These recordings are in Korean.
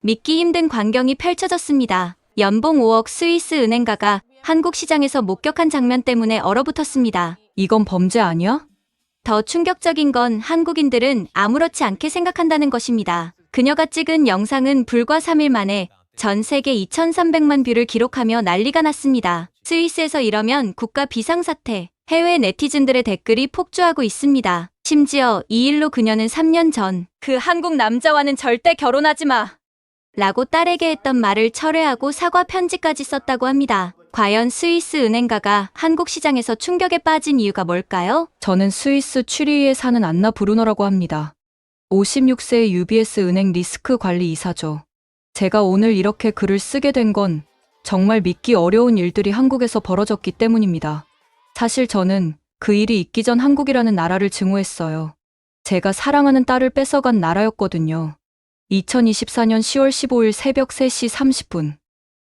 믿기 힘든 광경이 펼쳐졌습니다. 연봉 5억 스위스 은행가가 한국 시장에서 목격한 장면 때문에 얼어붙었습니다. 이건 범죄 아니야? 더 충격적인 건 한국인들은 아무렇지 않게 생각한다는 것입니다. 그녀가 찍은 영상은 불과 3일 만에 전 세계 2,300만 뷰를 기록하며 난리가 났습니다. 스위스에서 이러면 국가 비상사태, 해외 네티즌들의 댓글이 폭주하고 있습니다. 심지어 이 일로 그녀는 3년 전 그 한국 남자와는 절대 결혼하지 마 라고 딸에게 했던 말을 철회하고 사과 편지까지 썼다고 합니다. 과연 스위스 은행가가 한국 시장에서 충격에 빠진 이유가 뭘까요? 저는 스위스 취리히에 사는 안나 브루너라고 합니다. 56세의 UBS 은행 리스크 관리 이사죠. 제가 오늘 이렇게 글을 쓰게 된 건 정말 믿기 어려운 일들이 한국에서 벌어졌기 때문입니다. 사실 저는 그 일이 있기 전 한국이라는 나라를 증오했어요. 제가 사랑하는 딸을 뺏어간 나라였거든요. 2024년 10월 15일 새벽 3시 30분.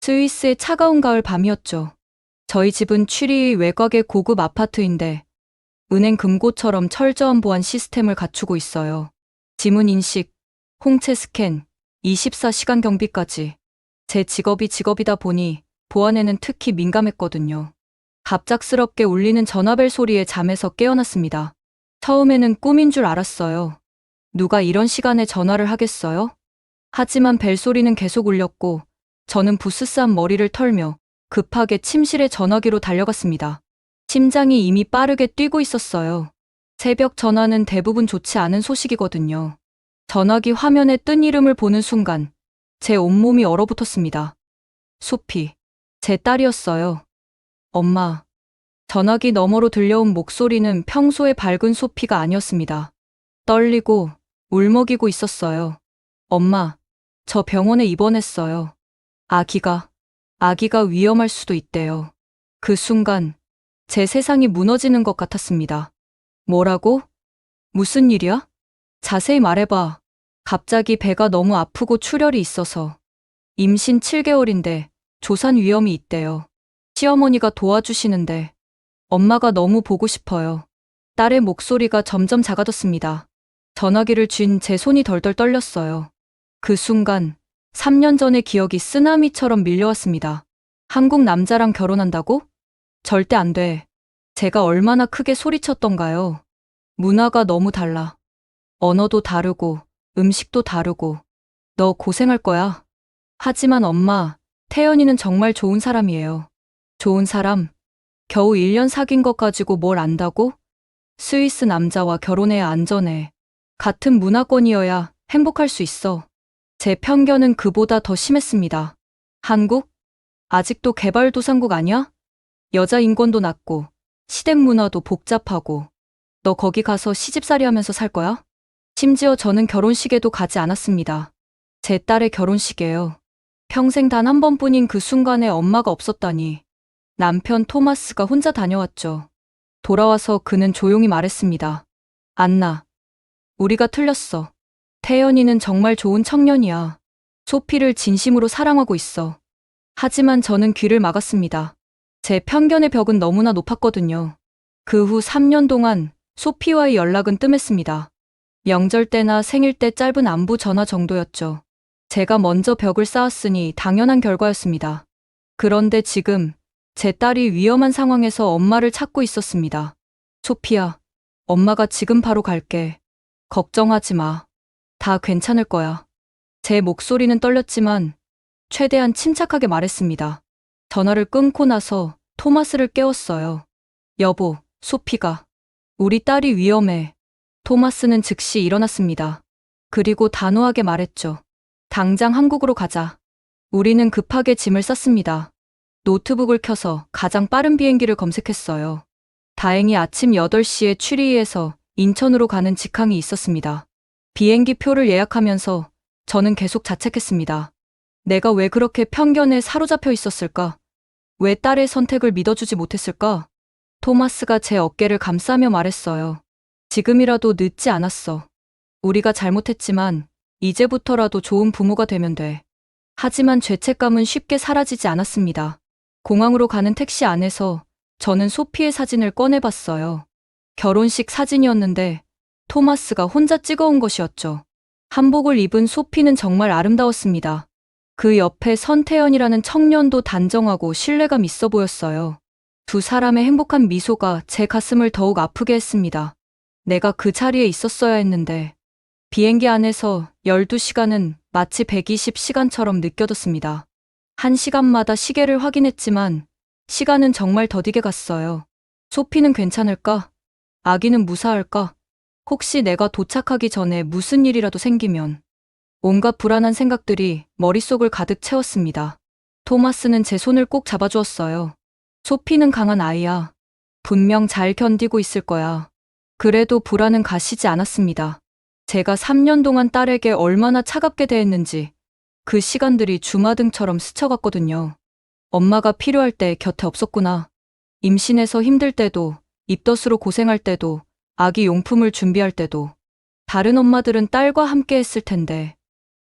스위스의 차가운 가을 밤이었죠. 저희 집은 취리히 외곽의 고급 아파트인데 은행 금고처럼 철저한 보안 시스템을 갖추고 있어요. 지문 인식, 홍채 스캔, 24시간 경비까지. 제 직업이 직업이다 보니 보안에는 특히 민감했거든요. 갑작스럽게 울리는 전화벨 소리에 잠에서 깨어났습니다. 처음에는 꿈인 줄 알았어요. 누가 이런 시간에 전화를 하겠어요? 하지만 벨소리는 계속 울렸고 저는 부스스한 머리를 털며 급하게 침실에 전화기로 달려갔습니다. 심장이 이미 빠르게 뛰고 있었어요. 새벽 전화는 대부분 좋지 않은 소식이거든요. 전화기 화면에 뜬 이름을 보는 순간 제 온몸이 얼어붙었습니다. 소피, 제 딸이었어요. 엄마. 전화기 너머로 들려온 목소리는 평소에 밝은 소피가 아니었습니다. 떨리고 울먹이고 있었어요. 엄마, 저 병원에 입원했어요. 아기가 위험할 수도 있대요. 그 순간 제 세상이 무너지는 것 같았습니다. 뭐라고? 무슨 일이야? 자세히 말해봐. 갑자기 배가 너무 아프고 출혈이 있어서. 임신 7개월인데 조산 위험이 있대요. 시어머니가 도와주시는데 엄마가 너무 보고 싶어요. 딸의 목소리가 점점 작아졌습니다. 전화기를 쥔 제 손이 덜덜 떨렸어요. 그 순간 3년 전의 기억이 쓰나미처럼 밀려왔습니다. 한국 남자랑 결혼한다고? 절대 안 돼. 제가 얼마나 크게 소리쳤던가요. 문화가 너무 달라. 언어도 다르고 음식도 다르고 너 고생할 거야. 하지만 엄마, 태연이는 정말 좋은 사람이에요. 좋은 사람? 겨우 1년 사귄 것 가지고 뭘 안다고? 스위스 남자와 결혼해야 안전해. 같은 문화권이어야 행복할 수 있어. 제 편견은 그보다 더 심했습니다. 한국? 아직도 개발도상국 아니야? 여자 인권도 낮고 시댁 문화도 복잡하고 너 거기 가서 시집살이 하면서 살 거야? 심지어 저는 결혼식에도 가지 않았습니다. 제 딸의 결혼식이에요. 평생 단 한 번뿐인 그 순간에 엄마가 없었다니. 남편 토마스가 혼자 다녀왔죠. 돌아와서 그는 조용히 말했습니다. 안나, 우리가 틀렸어. 태연이는 정말 좋은 청년이야. 소피를 진심으로 사랑하고 있어. 하지만 저는 귀를 막았습니다. 제 편견의 벽은 너무나 높았거든요. 그 후 3년 동안 소피와의 연락은 뜸했습니다. 명절 때나 생일 때 짧은 안부 전화 정도였죠. 제가 먼저 벽을 쌓았으니 당연한 결과였습니다. 그런데 지금 제 딸이 위험한 상황에서 엄마를 찾고 있었습니다. 소피야, 엄마가 지금 바로 갈게. 걱정하지 마. 다 괜찮을 거야. 제 목소리는 떨렸지만 최대한 침착하게 말했습니다. 전화를 끊고 나서 토마스를 깨웠어요. 여보, 소피가. 우리 딸이 위험해. 토마스는 즉시 일어났습니다. 그리고 단호하게 말했죠. 당장 한국으로 가자. 우리는 급하게 짐을 쌌습니다. 노트북을 켜서 가장 빠른 비행기를 검색했어요. 다행히 아침 8시에 취리히에서 인천으로 가는 직항이 있었습니다. 비행기 표를 예약하면서 저는 계속 자책했습니다. 내가 왜 그렇게 편견에 사로잡혀 있었을까? 왜 딸의 선택을 믿어주지 못했을까? 토마스가 제 어깨를 감싸며 말했어요. 지금이라도 늦지 않았어. 우리가 잘못했지만 이제부터라도 좋은 부모가 되면 돼. 하지만 죄책감은 쉽게 사라지지 않았습니다. 공항으로 가는 택시 안에서 저는 소피의 사진을 꺼내봤어요. 결혼식 사진이었는데 토마스가 혼자 찍어온 것이었죠. 한복을 입은 소피는 정말 아름다웠습니다. 그 옆에 선태연이라는 청년도 단정하고 신뢰감 있어 보였어요. 두 사람의 행복한 미소가 제 가슴을 더욱 아프게 했습니다. 내가 그 자리에 있었어야 했는데, 비행기 안에서 12시간은 마치 120시간처럼 느껴졌습니다. 한 시간마다 시계를 확인했지만 시간은 정말 더디게 갔어요. 소피는 괜찮을까? 아기는 무사할까? 혹시 내가 도착하기 전에 무슨 일이라도 생기면. 온갖 불안한 생각들이 머릿속을 가득 채웠습니다. 토마스는 제 손을 꼭 잡아주었어요. 소피는 강한 아이야. 분명 잘 견디고 있을 거야. 그래도 불안은 가시지 않았습니다. 제가 3년 동안 딸에게 얼마나 차갑게 대했는지 그 시간들이 주마등처럼 스쳐갔거든요. 엄마가 필요할 때 곁에 없었구나. 임신해서 힘들 때도, 입덧으로 고생할 때도, 아기 용품을 준비할 때도, 다른 엄마들은 딸과 함께 했을 텐데.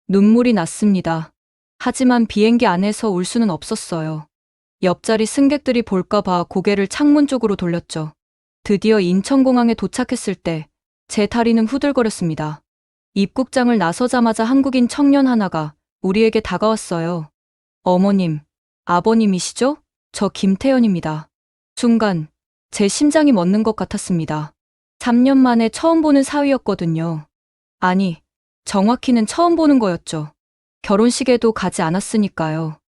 눈물이 났습니다. 하지만 비행기 안에서 울 수는 없었어요. 옆자리 승객들이 볼까봐 고개를 창문 쪽으로 돌렸죠. 드디어 인천공항에 도착했을 때 제 다리는 후들거렸습니다. 입국장을 나서자마자 한국인 청년 하나가 우리에게 다가왔어요. 어머님, 아버님이시죠? 저 김태연입니다. 순간 제 심장이 멎는 것 같았습니다. 3년 만에 처음 보는 사위였거든요. 아니, 정확히는 처음 보는 거였죠. 결혼식에도 가지 않았으니까요.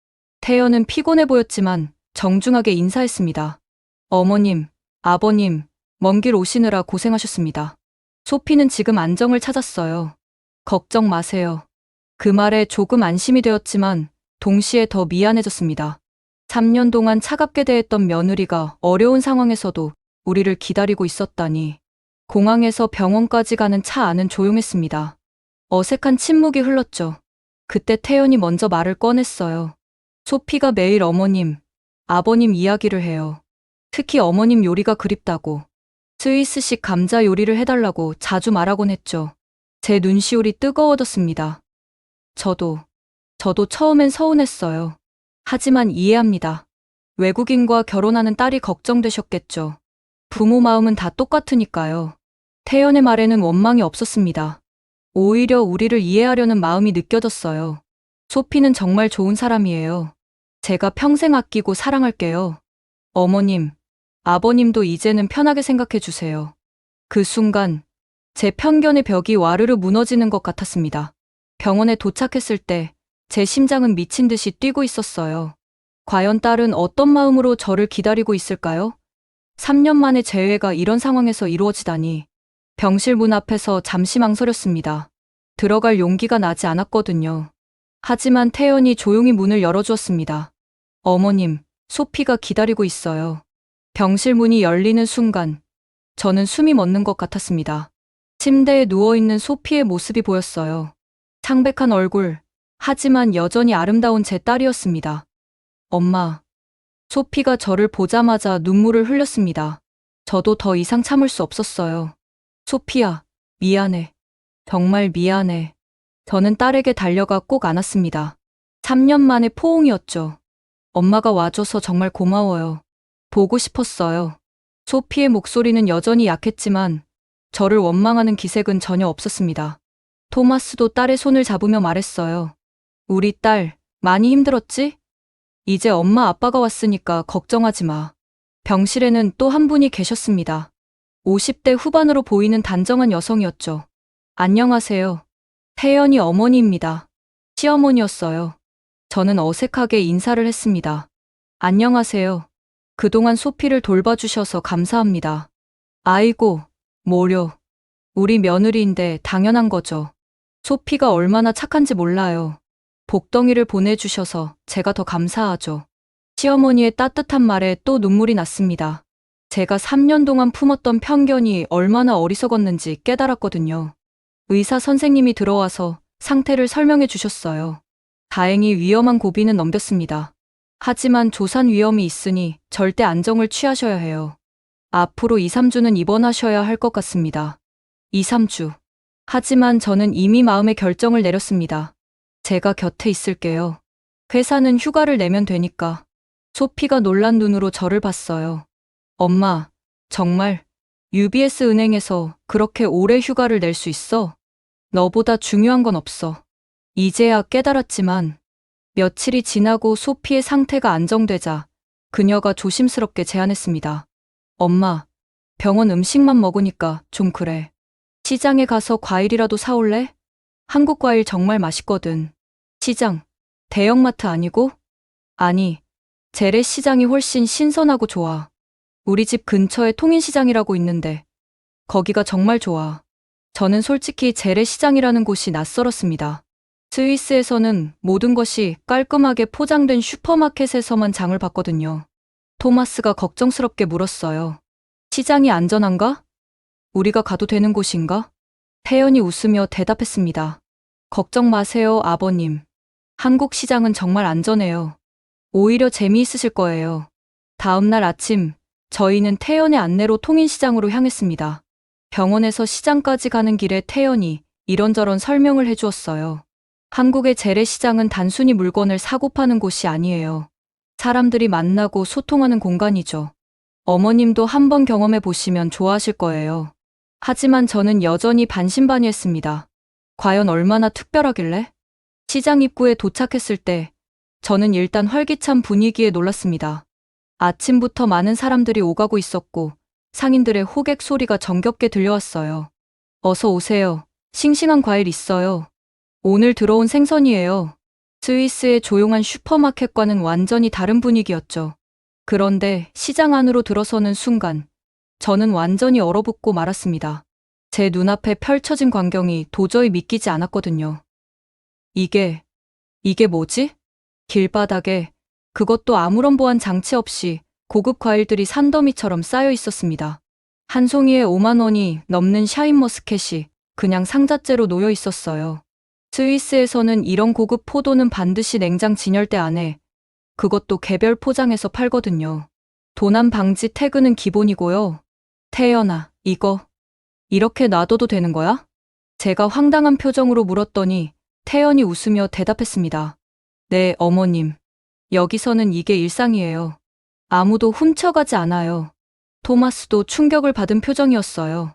태연은 피곤해 보였지만 정중하게 인사했습니다. 어머님, 아버님, 먼 길 오시느라 고생하셨습니다. 소피는 지금 안정을 찾았어요. 걱정 마세요. 그 말에 조금 안심이 되었지만 동시에 더 미안해졌습니다. 3년 동안 차갑게 대했던 며느리가 어려운 상황에서도 우리를 기다리고 있었다니. 공항에서 병원까지 가는 차 안은 조용했습니다. 어색한 침묵이 흘렀죠. 그때 태연이 먼저 말을 꺼냈어요. 소피가 매일 어머님, 아버님 이야기를 해요. 특히 어머님 요리가 그립다고. 스위스식 감자 요리를 해달라고 자주 말하곤 했죠. 제 눈시울이 뜨거워졌습니다. 저도 처음엔 서운했어요. 하지만 이해합니다. 외국인과 결혼하는 딸이 걱정되셨겠죠. 부모 마음은 다 똑같으니까요. 태연의 말에는 원망이 없었습니다. 오히려 우리를 이해하려는 마음이 느껴졌어요. 소피는 정말 좋은 사람이에요. 제가 평생 아끼고 사랑할게요. 어머님, 아버님도 이제는 편하게 생각해 주세요. 그 순간 제 편견의 벽이 와르르 무너지는 것 같았습니다. 병원에 도착했을 때 제 심장은 미친 듯이 뛰고 있었어요. 과연 딸은 어떤 마음으로 저를 기다리고 있을까요? 3년 만에 재회가 이런 상황에서 이루어지다니. 병실 문 앞에서 잠시 망설였습니다. 들어갈 용기가 나지 않았거든요. 하지만 태연이 조용히 문을 열어주었습니다. 어머님, 소피가 기다리고 있어요. 병실 문이 열리는 순간 저는 숨이 멎는 것 같았습니다. 침대에 누워있는 소피의 모습이 보였어요. 창백한 얼굴, 하지만 여전히 아름다운 제 딸이었습니다. 엄마. 소피가 저를 보자마자 눈물을 흘렸습니다. 저도 더 이상 참을 수 없었어요. 소피야, 미안해. 정말 미안해. 저는 딸에게 달려가 꼭 안았습니다. 3년 만에 포옹이었죠. 엄마가 와줘서 정말 고마워요. 보고 싶었어요. 소피의 목소리는 여전히 약했지만 저를 원망하는 기색은 전혀 없었습니다. 토마스도 딸의 손을 잡으며 말했어요. 우리 딸, 많이 힘들었지? 이제 엄마 아빠가 왔으니까 걱정하지 마. 병실에는 또 한 분이 계셨습니다. 50대 후반으로 보이는 단정한 여성이었죠. 안녕하세요. 태연이 어머니입니다. 시어머니였어요. 저는 어색하게 인사를 했습니다. 안녕하세요. 그동안 소피를 돌봐주셔서 감사합니다. 아이고, 뭐려. 우리 며느리인데 당연한 거죠. 소피가 얼마나 착한지 몰라요. 복덩이를 보내주셔서 제가 더 감사하죠. 시어머니의 따뜻한 말에 또 눈물이 났습니다. 제가 3년 동안 품었던 편견이 얼마나 어리석었는지 깨달았거든요. 의사 선생님이 들어와서 상태를 설명해 주셨어요. 다행히 위험한 고비는 넘겼습니다. 하지만 조산 위험이 있으니 절대 안정을 취하셔야 해요. 앞으로 2, 3주는 입원하셔야 할 것 같습니다. 2, 3주. 하지만 저는 이미 마음의 결정을 내렸습니다. 제가 곁에 있을게요. 회사는 휴가를 내면 되니까. 소피가 놀란 눈으로 저를 봤어요. 엄마, 정말 UBS 은행에서 그렇게 오래 휴가를 낼 수 있어? 너보다 중요한 건 없어. 이제야 깨달았지만 며칠이 지나고 소피의 상태가 안정되자 그녀가 조심스럽게 제안했습니다. 엄마, 병원 음식만 먹으니까 좀 그래. 시장에 가서 과일이라도 사올래? 한국 과일 정말 맛있거든. 시장, 대형마트 아니고? 아니, 재래시장이 훨씬 신선하고 좋아. 우리 집 근처에 통인시장이라고 있는데 거기가 정말 좋아. 저는 솔직히 재래시장이라는 곳이 낯설었습니다. 스위스에서는 모든 것이 깔끔하게 포장된 슈퍼마켓에서만 장을 봤거든요. 토마스가 걱정스럽게 물었어요. 시장이 안전한가? 우리가 가도 되는 곳인가? 태연이 웃으며 대답했습니다. 걱정 마세요, 아버님. 한국 시장은 정말 안전해요. 오히려 재미있으실 거예요. 다음 날 아침, 저희는 태연의 안내로 통인시장으로 향했습니다. 병원에서 시장까지 가는 길에 태연이 이런저런 설명을 해주었어요. 한국의 재래시장은 단순히 물건을 사고 파는 곳이 아니에요. 사람들이 만나고 소통하는 공간이죠. 어머님도 한번 경험해 보시면 좋아하실 거예요. 하지만 저는 여전히 반신반의했습니다. 과연 얼마나 특별하길래? 시장 입구에 도착했을 때 저는 일단 활기찬 분위기에 놀랐습니다. 아침부터 많은 사람들이 오가고 있었고 상인들의 호객 소리가 정겹게 들려왔어요. 어서 오세요. 싱싱한 과일 있어요. 오늘 들어온 생선이에요. 스위스의 조용한 슈퍼마켓과는 완전히 다른 분위기였죠. 그런데 시장 안으로 들어서는 순간 저는 완전히 얼어붙고 말았습니다. 제 눈앞에 펼쳐진 광경이 도저히 믿기지 않았거든요. 이게 뭐지? 길바닥에 그것도 아무런 보안 장치 없이 고급 과일들이 산더미처럼 쌓여 있었습니다. 한 송이에 5만 원이 넘는 샤인머스켓이 그냥 상자째로 놓여 있었어요. 스위스에서는 이런 고급 포도는 반드시 냉장 진열대 안에, 그것도 개별 포장해서 팔거든요. 도난 방지 태그는 기본이고요. 태연아, 이거 이렇게 놔둬도 되는 거야? 제가 황당한 표정으로 물었더니 태연이 웃으며 대답했습니다. 네, 어머님. 여기서는 이게 일상이에요. 아무도 훔쳐가지 않아요. 토마스도 충격을 받은 표정이었어요.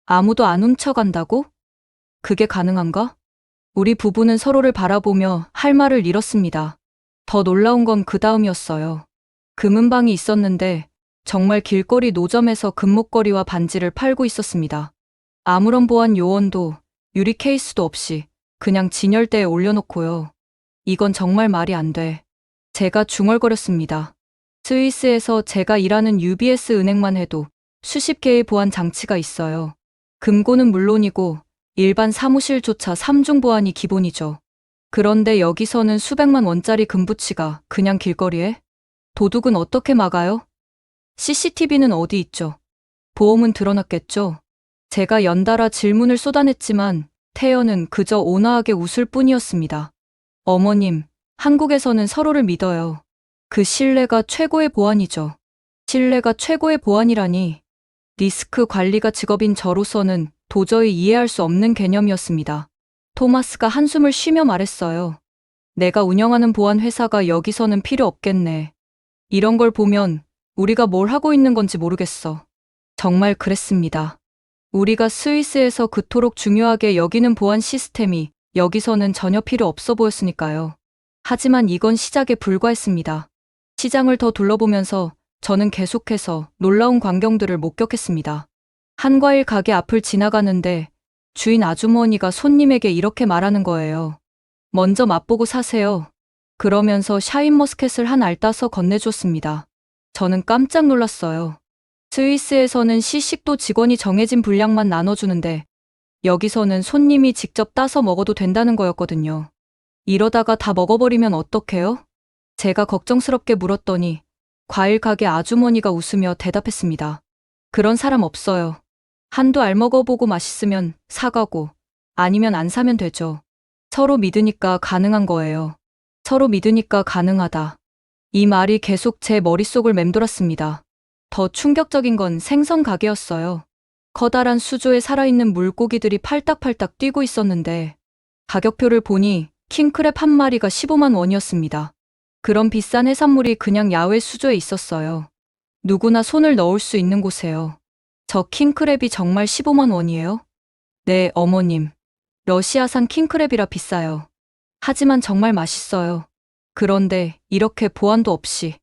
아무도 안 훔쳐간다고? 그게 가능한가? 우리 부부는 서로를 바라보며 할 말을 잃었습니다. 더 놀라운 건 그 다음이었어요. 금은방이 있었는데 정말 길거리 노점에서 금목걸이와 반지를 팔고 있었습니다. 아무런 보안 요원도 유리 케이스도 없이 그냥 진열대에 올려놓고요. 이건 정말 말이 안 돼. 제가 중얼거렸습니다. 스위스에서 제가 일하는 UBS 은행만 해도 수십 개의 보안 장치가 있어요. 금고는 물론이고 일반 사무실조차 3중 보안이 기본이죠. 그런데 여기서는 수백만 원짜리 금부치가 그냥 길거리에? 도둑은 어떻게 막아요? CCTV는 어디 있죠? 보험은 드러났겠죠? 제가 연달아 질문을 쏟아냈지만 태연은 그저 온화하게 웃을 뿐이었습니다. 어머님, 한국에서는 서로를 믿어요. 그 신뢰가 최고의 보안이죠. 신뢰가 최고의 보안이라니. 리스크 관리가 직업인 저로서는 도저히 이해할 수 없는 개념이었습니다. 토마스가 한숨을 쉬며 말했어요. 내가 운영하는 보안 회사가 여기서는 필요 없겠네. 이런 걸 보면 우리가 뭘 하고 있는 건지 모르겠어. 정말 그랬습니다. 우리가 스위스에서 그토록 중요하게 여기는 보안 시스템이 여기서는 전혀 필요 없어 보였으니까요. 하지만 이건 시작에 불과했습니다. 시장을 더 둘러보면서 저는 계속해서 놀라운 광경들을 목격했습니다. 한과일 가게 앞을 지나가는데 주인 아주머니가 손님에게 이렇게 말하는 거예요. 먼저 맛보고 사세요. 그러면서 샤인머스켓을 한 알 따서 건네줬습니다. 저는 깜짝 놀랐어요. 스위스에서는 시식도 직원이 정해진 분량만 나눠주는데 여기서는 손님이 직접 따서 먹어도 된다는 거였거든요. 이러다가 다 먹어버리면 어떡해요? 제가 걱정스럽게 물었더니 과일 가게 아주머니가 웃으며 대답했습니다. 그런 사람 없어요. 한두 알 먹어보고 맛있으면 사가고 아니면 안 사면 되죠. 서로 믿으니까 가능한 거예요. 서로 믿으니까 가능하다. 이 말이 계속 제 머릿속을 맴돌았습니다. 더 충격적인 건 생선 가게였어요. 커다란 수조에 살아있는 물고기들이 팔딱팔딱 뛰고 있었는데 가격표를 보니 킹크랩 한 마리가 15만 원이었습니다. 그런 비싼 해산물이 그냥 야외 수조에 있었어요. 누구나 손을 넣을 수 있는 곳에요. 저 킹크랩이 정말 15만 원이에요? 네, 어머님. 러시아산 킹크랩이라 비싸요. 하지만 정말 맛있어요. 그런데 이렇게 보안도 없이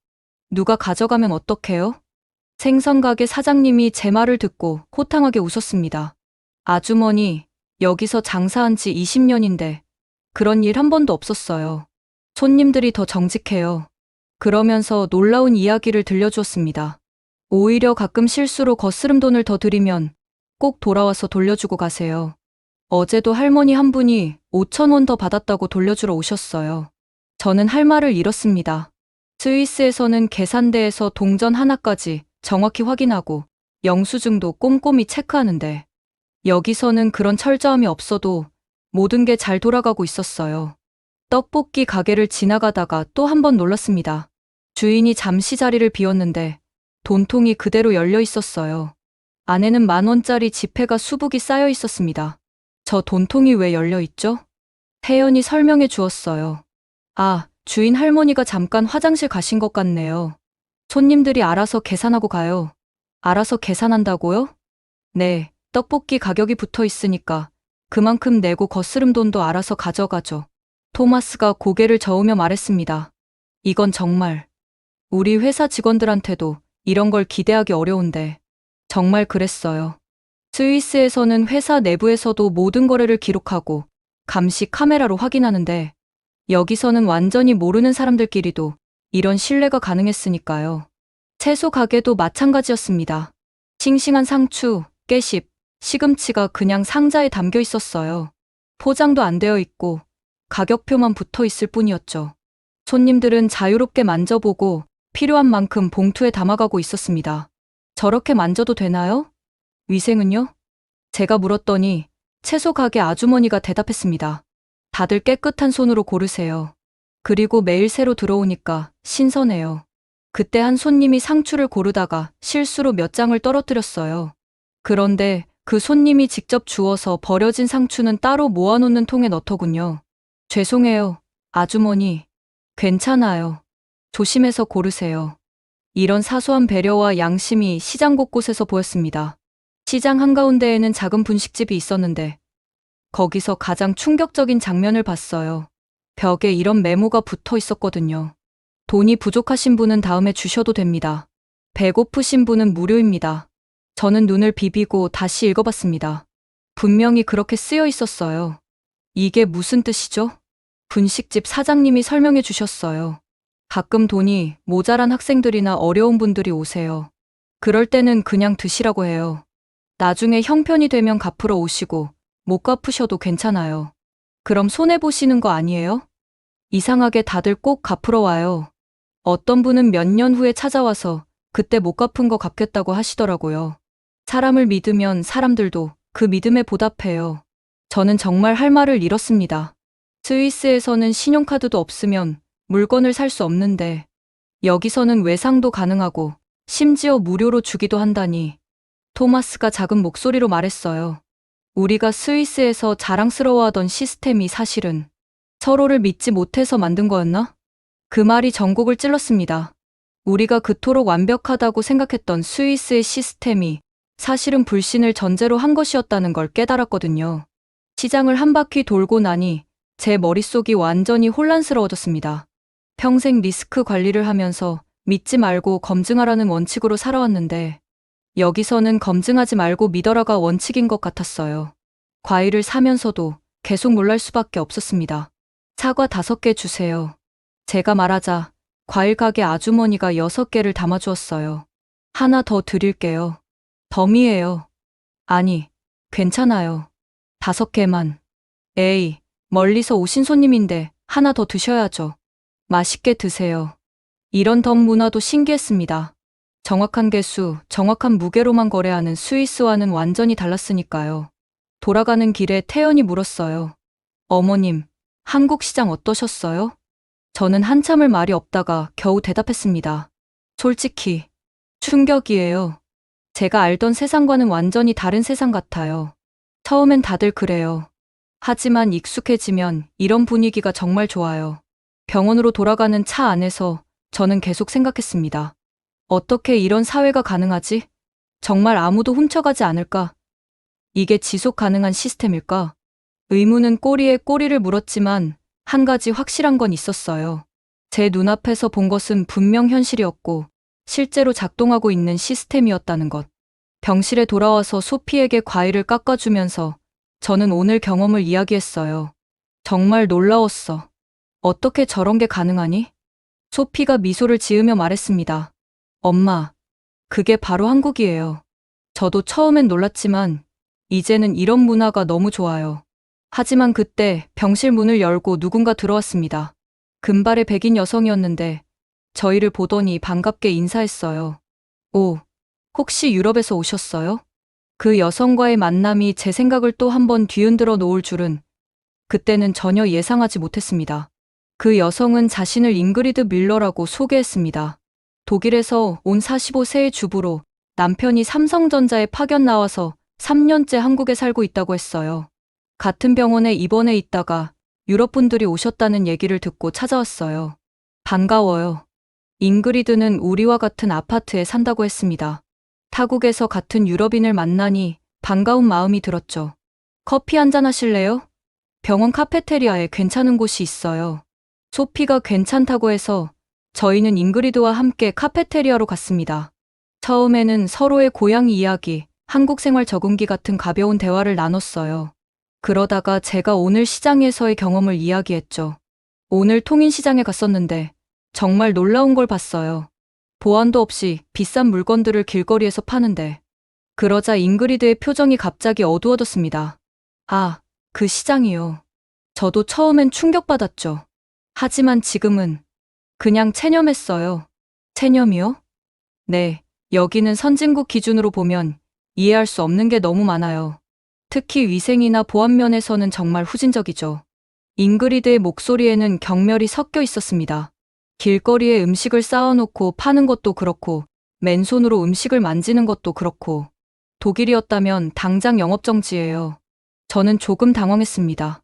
누가 가져가면 어떡해요? 생선가게 사장님이 제 말을 듣고 호탕하게 웃었습니다. 아주머니, 여기서 장사한 지 20년인데 그런 일 한 번도 없었어요. 손님들이 더 정직해요. 그러면서 놀라운 이야기를 들려주었습니다. 오히려 가끔 실수로 거스름 돈을 더 드리면 꼭 돌아와서 돌려주고 가세요. 어제도 할머니 한 분이 5천 원 더 받았다고 돌려주러 오셨어요. 저는 할 말을 잃었습니다. 스위스에서는 계산대에서 동전 하나까지 정확히 확인하고 영수증도 꼼꼼히 체크하는데 여기서는 그런 철저함이 없어도 모든 게 잘 돌아가고 있었어요. 떡볶이 가게를 지나가다가 또 한 번 놀랐습니다. 주인이 잠시 자리를 비웠는데 돈통이 그대로 열려 있었어요. 안에는 10,000원짜리 지폐가 수북이 쌓여 있었습니다. 저 돈통이 왜 열려 있죠? 태연이 설명해 주었어요. 아, 주인 할머니가 잠깐 화장실 가신 것 같네요. 손님들이 알아서 계산하고 가요. 알아서 계산한다고요? 네, 떡볶이 가격이 붙어 있으니까 그만큼 내고 거스름 돈도 알아서 가져가죠. 토마스가 고개를 저으며 말했습니다. 이건 정말 우리 회사 직원들한테도 이런 걸 기대하기 어려운데 정말 그랬어요. 스위스에서는 회사 내부에서도 모든 거래를 기록하고 감시 카메라로 확인하는데 여기서는 완전히 모르는 사람들끼리도 이런 신뢰가 가능했으니까요. 채소 가게도 마찬가지였습니다. 싱싱한 상추, 깨씹, 시금치가 그냥 상자에 담겨 있었어요. 포장도 안 되어 있고 가격표만 붙어 있을 뿐이었죠. 손님들은 자유롭게 만져보고 필요한 만큼 봉투에 담아가고 있었습니다. 저렇게 만져도 되나요? 위생은요? 제가 물었더니 채소 가게 아주머니가 대답했습니다. 다들 깨끗한 손으로 고르세요. 그리고 매일 새로 들어오니까 신선해요. 그때 한 손님이 상추를 고르다가 실수로 몇 장을 떨어뜨렸어요. 그런데 그 손님이 직접 주워서 버려진 상추는 따로 모아놓는 통에 넣더군요. 죄송해요, 아주머니. 괜찮아요. 조심해서 고르세요. 이런 사소한 배려와 양심이 시장 곳곳에서 보였습니다. 시장 한가운데에는 작은 분식집이 있었는데 거기서 가장 충격적인 장면을 봤어요. 벽에 이런 메모가 붙어 있었거든요. 돈이 부족하신 분은 다음에 주셔도 됩니다. 배고프신 분은 무료입니다. 저는 눈을 비비고 다시 읽어봤습니다. 분명히 그렇게 쓰여 있었어요. 이게 무슨 뜻이죠? 분식집 사장님이 설명해 주셨어요. 가끔 돈이 모자란 학생들이나 어려운 분들이 오세요. 그럴 때는 그냥 드시라고 해요. 나중에 형편이 되면 갚으러 오시고 못 갚으셔도 괜찮아요. 그럼 손해보시는 거 아니에요? 이상하게 다들 꼭 갚으러 와요. 어떤 분은 몇 년 후에 찾아와서 그때 못 갚은 거 갚겠다고 하시더라고요. 사람을 믿으면 사람들도 그 믿음에 보답해요. 저는 정말 할 말을 잃었습니다. 스위스에서는 신용카드도 없으면 물건을 살 수 없는데 여기서는 외상도 가능하고 심지어 무료로 주기도 한다니. 토마스가 작은 목소리로 말했어요. 우리가 스위스에서 자랑스러워하던 시스템이 사실은 서로를 믿지 못해서 만든 거였나? 그 말이 전곡을 찔렀습니다. 우리가 그토록 완벽하다고 생각했던 스위스의 시스템이 사실은 불신을 전제로 한 것이었다는 걸 깨달았거든요. 시장을 한 바퀴 돌고 나니 제 머릿속이 완전히 혼란스러워졌습니다. 평생 리스크 관리를 하면서 믿지 말고 검증하라는 원칙으로 살아왔는데 여기서는 검증하지 말고 믿어라가 원칙인 것 같았어요. 과일을 사면서도 계속 놀랄 수밖에 없었습니다. 사과 5개 주세요. 제가 말하자 과일 가게 아주머니가 6개를 담아주었어요. 하나 더 드릴게요. 덤이에요. 아니, 괜찮아요. 5개만. 에이, 멀리서 오신 손님인데 하나 더 드셔야죠. 맛있게 드세요. 이런 덤 문화도 신기했습니다. 정확한 개수, 정확한 무게로만 거래하는 스위스와는 완전히 달랐으니까요. 돌아가는 길에 태연이 물었어요. 어머님, 한국 시장 어떠셨어요? 저는 한참을 말이 없다가 겨우 대답했습니다. 솔직히, 충격이에요. 제가 알던 세상과는 완전히 다른 세상 같아요. 처음엔 다들 그래요. 하지만 익숙해지면 이런 분위기가 정말 좋아요. 병원으로 돌아가는 차 안에서 저는 계속 생각했습니다. 어떻게 이런 사회가 가능하지? 정말 아무도 훔쳐가지 않을까? 이게 지속 가능한 시스템일까? 의무는 꼬리에 꼬리를 물었지만 한 가지 확실한 건 있었어요. 제 눈앞에서 본 것은 분명 현실이었고 실제로 작동하고 있는 시스템이었다는 것. 병실에 돌아와서 소피에게 과일을 깎아주면서 저는 오늘 경험을 이야기했어요. 정말 놀라웠어. 어떻게 저런 게 가능하니? 소피가 미소를 지으며 말했습니다. 엄마, 그게 바로 한국이에요. 저도 처음엔 놀랐지만 이제는 이런 문화가 너무 좋아요. 하지만 그때 병실 문을 열고 누군가 들어왔습니다. 금발의 백인 여성이었는데 저희를 보더니 반갑게 인사했어요. 오, 혹시 유럽에서 오셨어요? 그 여성과의 만남이 제 생각을 또 한 번 뒤흔들어 놓을 줄은 그때는 전혀 예상하지 못했습니다. 그 여성은 자신을 잉그리드 밀러라고 소개했습니다. 독일에서 온 45세의 주부로 남편이 삼성전자에 파견 나와서 3년째 한국에 살고 있다고 했어요. 같은 병원에 입원해 있다가 유럽 분들이 오셨다는 얘기를 듣고 찾아왔어요. 반가워요. 잉그리드는 우리와 같은 아파트에 산다고 했습니다. 타국에서 같은 유럽인을 만나니 반가운 마음이 들었죠. 커피 한잔 하실래요? 병원 카페테리아에 괜찮은 곳이 있어요. 소피가 괜찮다고 해서 저희는 잉그리드와 함께 카페테리아로 갔습니다. 처음에는 서로의 고향 이야기, 한국 생활 적응기 같은 가벼운 대화를 나눴어요. 그러다가 제가 오늘 시장에서의 경험을 이야기했죠. 오늘 통인시장에 갔었는데 정말 놀라운 걸 봤어요. 보안도 없이 비싼 물건들을 길거리에서 파는데. 그러자 잉그리드의 표정이 갑자기 어두워졌습니다. 아, 그 시장이요. 저도 처음엔 충격받았죠. 하지만 지금은 그냥 체념했어요. 체념이요? 네, 여기는 선진국 기준으로 보면 이해할 수 없는 게 너무 많아요. 특히 위생이나 보안 면에서는 정말 후진적이죠. 잉그리드의 목소리에는 경멸이 섞여 있었습니다. 길거리에 음식을 쌓아놓고 파는 것도 그렇고 맨손으로 음식을 만지는 것도 그렇고 독일이었다면 당장 영업정지예요. 저는 조금 당황했습니다.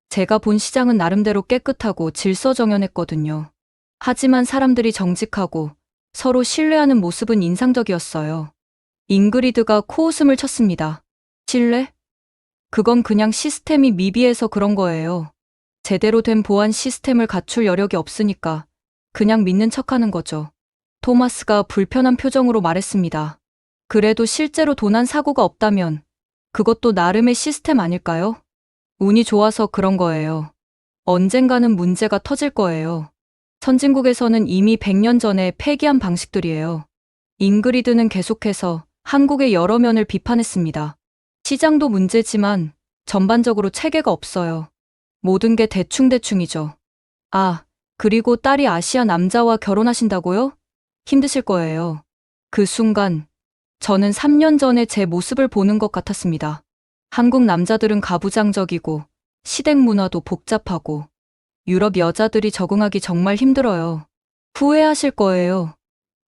제가 본 시장은 나름대로 깨끗하고 질서정연했거든요. 하지만 사람들이 정직하고 서로 신뢰하는 모습은 인상적이었어요. 잉그리드가 코웃음을 쳤습니다. 신뢰? 그건 그냥 시스템이 미비해서 그런 거예요. 제대로 된 보안 시스템을 갖출 여력이 없으니까 그냥 믿는 척하는 거죠. 토마스가 불편한 표정으로 말했습니다. 그래도 실제로 도난 사고가 없다면 그것도 나름의 시스템 아닐까요? 운이 좋아서 그런 거예요. 언젠가는 문제가 터질 거예요. 선진국에서는 이미 100년 전에 폐기한 방식들이에요. 잉그리드는 계속해서 한국의 여러 면을 비판했습니다. 시장도 문제지만 전반적으로 체계가 없어요. 모든 게 대충대충이죠. 아, 그리고 딸이 아시아 남자와 결혼하신다고요? 힘드실 거예요. 그 순간 저는 3년 전에 제 모습을 보는 것 같았습니다. 한국 남자들은 가부장적이고 시댁 문화도 복잡하고 유럽 여자들이 적응하기 정말 힘들어요. 후회하실 거예요.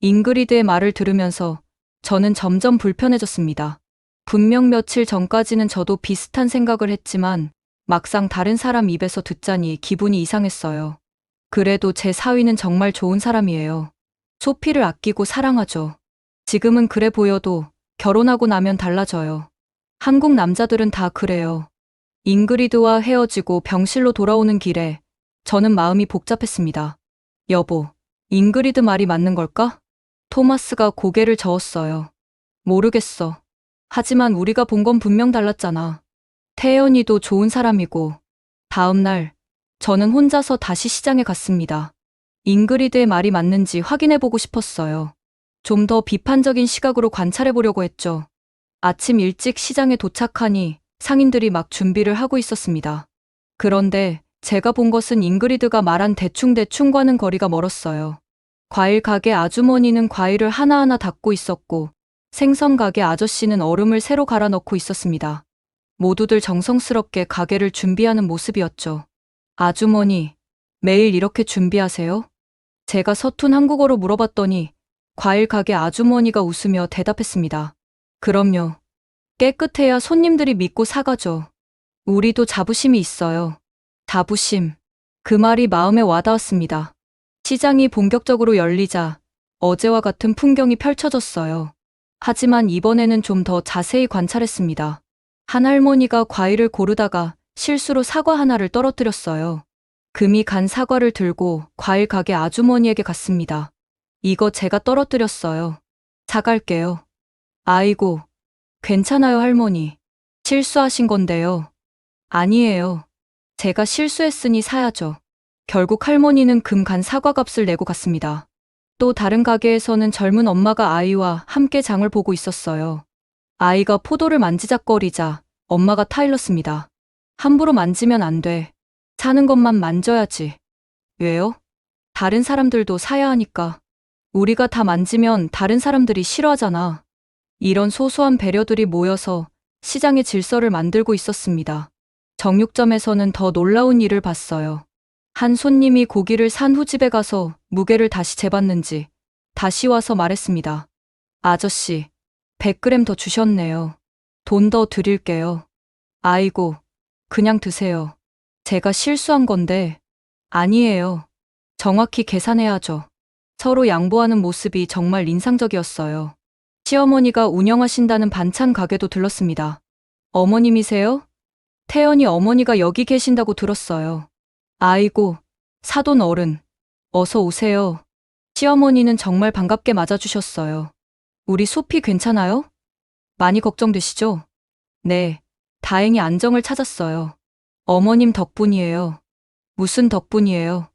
잉그리드의 말을 들으면서 저는 점점 불편해졌습니다. 분명 며칠 전까지는 저도 비슷한 생각을 했지만 막상 다른 사람 입에서 듣자니 기분이 이상했어요. 그래도 제 사위는 정말 좋은 사람이에요. 소피를 아끼고 사랑하죠. 지금은 그래 보여도 결혼하고 나면 달라져요. 한국 남자들은 다 그래요. 잉그리드와 헤어지고 병실로 돌아오는 길에 저는 마음이 복잡했습니다. 여보, 잉그리드 말이 맞는 걸까? 토마스가 고개를 저었어요. 모르겠어. 하지만 우리가 본 건 분명 달랐잖아. 태연이도 좋은 사람이고. 다음 날 저는 혼자서 다시 시장에 갔습니다. 잉그리드의 말이 맞는지 확인해보고 싶었어요. 좀 더 비판적인 시각으로 관찰해보려고 했죠. 아침 일찍 시장에 도착하니 상인들이 막 준비를 하고 있었습니다. 그런데 제가 본 것은 잉그리드가 말한 대충대충과는 거리가 멀었어요. 과일 가게 아주머니는 과일을 하나하나 닦고 있었고 생선 가게 아저씨는 얼음을 새로 갈아 넣고 있었습니다. 모두들 정성스럽게 가게를 준비하는 모습이었죠. 아주머니, 매일 이렇게 준비하세요? 제가 서툰 한국어로 물어봤더니 과일 가게 아주머니가 웃으며 대답했습니다. 그럼요. 깨끗해야 손님들이 믿고 사가죠. 우리도 자부심이 있어요. 자부심. 그 말이 마음에 와닿았습니다. 시장이 본격적으로 열리자 어제와 같은 풍경이 펼쳐졌어요. 하지만 이번에는 좀 더 자세히 관찰했습니다. 한 할머니가 과일을 고르다가 실수로 사과 하나를 떨어뜨렸어요. 금이 간 사과를 들고 과일 가게 아주머니에게 갔습니다. 이거 제가 떨어뜨렸어요. 사갈게요. 아이고, 괜찮아요, 할머니. 실수하신 건데요. 아니에요. 제가 실수했으니 사야죠. 결국 할머니는 금 간 사과 값을 내고 갔습니다. 또 다른 가게에서는 젊은 엄마가 아이와 함께 장을 보고 있었어요. 아이가 포도를 만지작거리자 엄마가 타일렀습니다. 함부로 만지면 안 돼. 사는 것만 만져야지. 왜요? 다른 사람들도 사야 하니까. 우리가 다 만지면 다른 사람들이 싫어하잖아. 이런 소소한 배려들이 모여서 시장의 질서를 만들고 있었습니다. 정육점에서는 더 놀라운 일을 봤어요. 한 손님이 고기를 산 후 집에 가서 무게를 다시 재봤는지 다시 와서 말했습니다. 아저씨, 100g 더 주셨네요. 돈 더 드릴게요. 아이고, 그냥 드세요. 제가 실수한 건데. 아니에요. 정확히 계산해야죠. 서로 양보하는 모습이 정말 인상적이었어요. 시어머니가 운영하신다는 반찬 가게도 들렀습니다. 어머님이세요? 태연이 어머니가 여기 계신다고 들었어요. 아이고, 사돈 어른. 어서 오세요. 시어머니는 정말 반갑게 맞아주셨어요. 우리 소피 괜찮아요? 많이 걱정되시죠? 네, 다행히 안정을 찾았어요. 어머님 덕분이에요. 무슨 덕분이에요?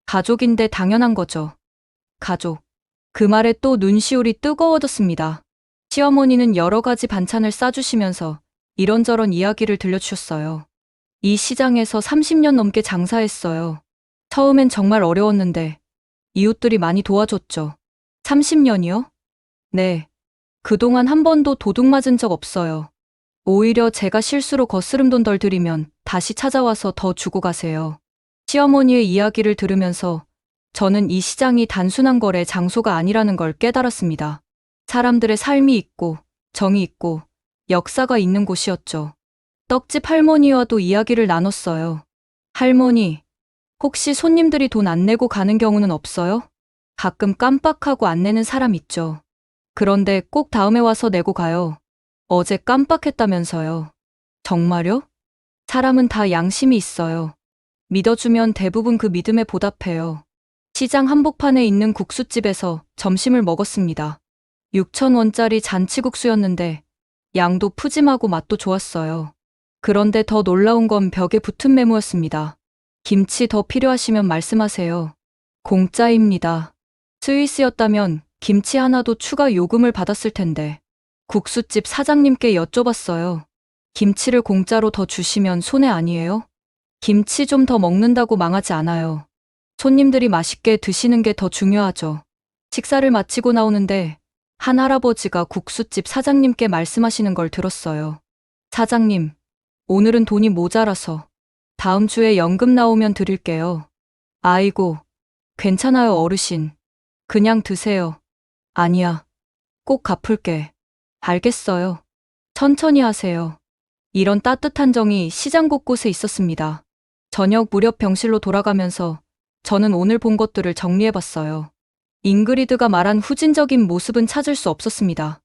가족인데 당연한 거죠. 가족. 그 말에 또 눈시울이 뜨거워졌습니다. 시어머니는 여러 가지 반찬을 싸주시면서 이런저런 이야기를 들려주셨어요. 이 시장에서 30년 넘게 장사했어요. 처음엔 정말 어려웠는데 이웃들이 많이 도와줬죠. 30년이요? 네. 그동안 한 번도 도둑 맞은 적 없어요. 오히려 제가 실수로 거스름 돈 덜 드리면 다시 찾아와서 더 주고 가세요. 시어머니의 이야기를 들으면서 저는 이 시장이 단순한 거래 장소가 아니라는 걸 깨달았습니다. 사람들의 삶이 있고 정이 있고 역사가 있는 곳이었죠. 떡집 할머니와도 이야기를 나눴어요. 할머니, 혹시 손님들이 돈 안 내고 가는 경우는 없어요? 가끔 깜빡하고 안 내는 사람 있죠. 그런데 꼭 다음에 와서 내고 가요. 어제 깜빡했다면서요. 정말요? 사람은 다 양심이 있어요. 믿어주면 대부분 그 믿음에 보답해요. 시장 한복판에 있는 국수집에서 점심을 먹었습니다. 6,000원짜리 잔치국수였는데 양도 푸짐하고 맛도 좋았어요. 그런데 더 놀라운 건 벽에 붙은 메모였습니다. 김치 더 필요하시면 말씀하세요. 공짜입니다. 스위스였다면 김치 하나도 추가 요금을 받았을 텐데. 국수집 사장님께 여쭤봤어요. 김치를 공짜로 더 주시면 손해 아니에요? 김치 좀 더 먹는다고 망하지 않아요. 손님들이 맛있게 드시는 게 더 중요하죠. 식사를 마치고 나오는데 한 할아버지가 국수집 사장님께 말씀하시는 걸 들었어요. 사장님, 오늘은 돈이 모자라서 다음 주에 연금 나오면 드릴게요. 아이고, 괜찮아요, 어르신. 그냥 드세요. 아니야, 꼭 갚을게. 알겠어요. 천천히 하세요. 이런 따뜻한 정이 시장 곳곳에 있었습니다. 저녁 무렵 병실로 돌아가면서 저는 오늘 본 것들을 정리해봤어요. 잉그리드가 말한 후진적인 모습은 찾을 수 없었습니다.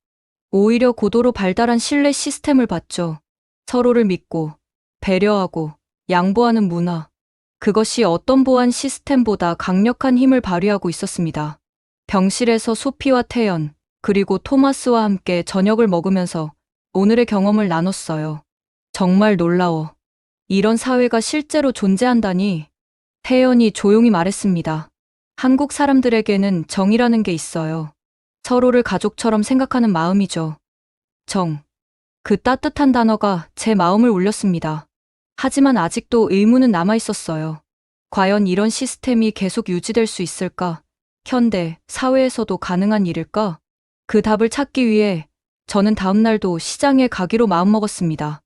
오히려 고도로 발달한 신뢰 시스템을 봤죠. 서로를 믿고, 배려하고, 양보하는 문화. 그것이 어떤 보안 시스템보다 강력한 힘을 발휘하고 있었습니다. 병실에서 소피와 태연, 그리고 토마스와 함께 저녁을 먹으면서 오늘의 경험을 나눴어요. 정말 놀라워. 이런 사회가 실제로 존재한다니. 태연이 조용히 말했습니다. 한국 사람들에게는 정이라는 게 있어요. 서로를 가족처럼 생각하는 마음이죠. 정. 그 따뜻한 단어가 제 마음을 울렸습니다. 하지만 아직도 의문은 남아 있었어요. 과연 이런 시스템이 계속 유지될 수 있을까? 현대 사회에서도 가능한 일일까? 그 답을 찾기 위해 저는 다음 날도 시장에 가기로 마음먹었습니다.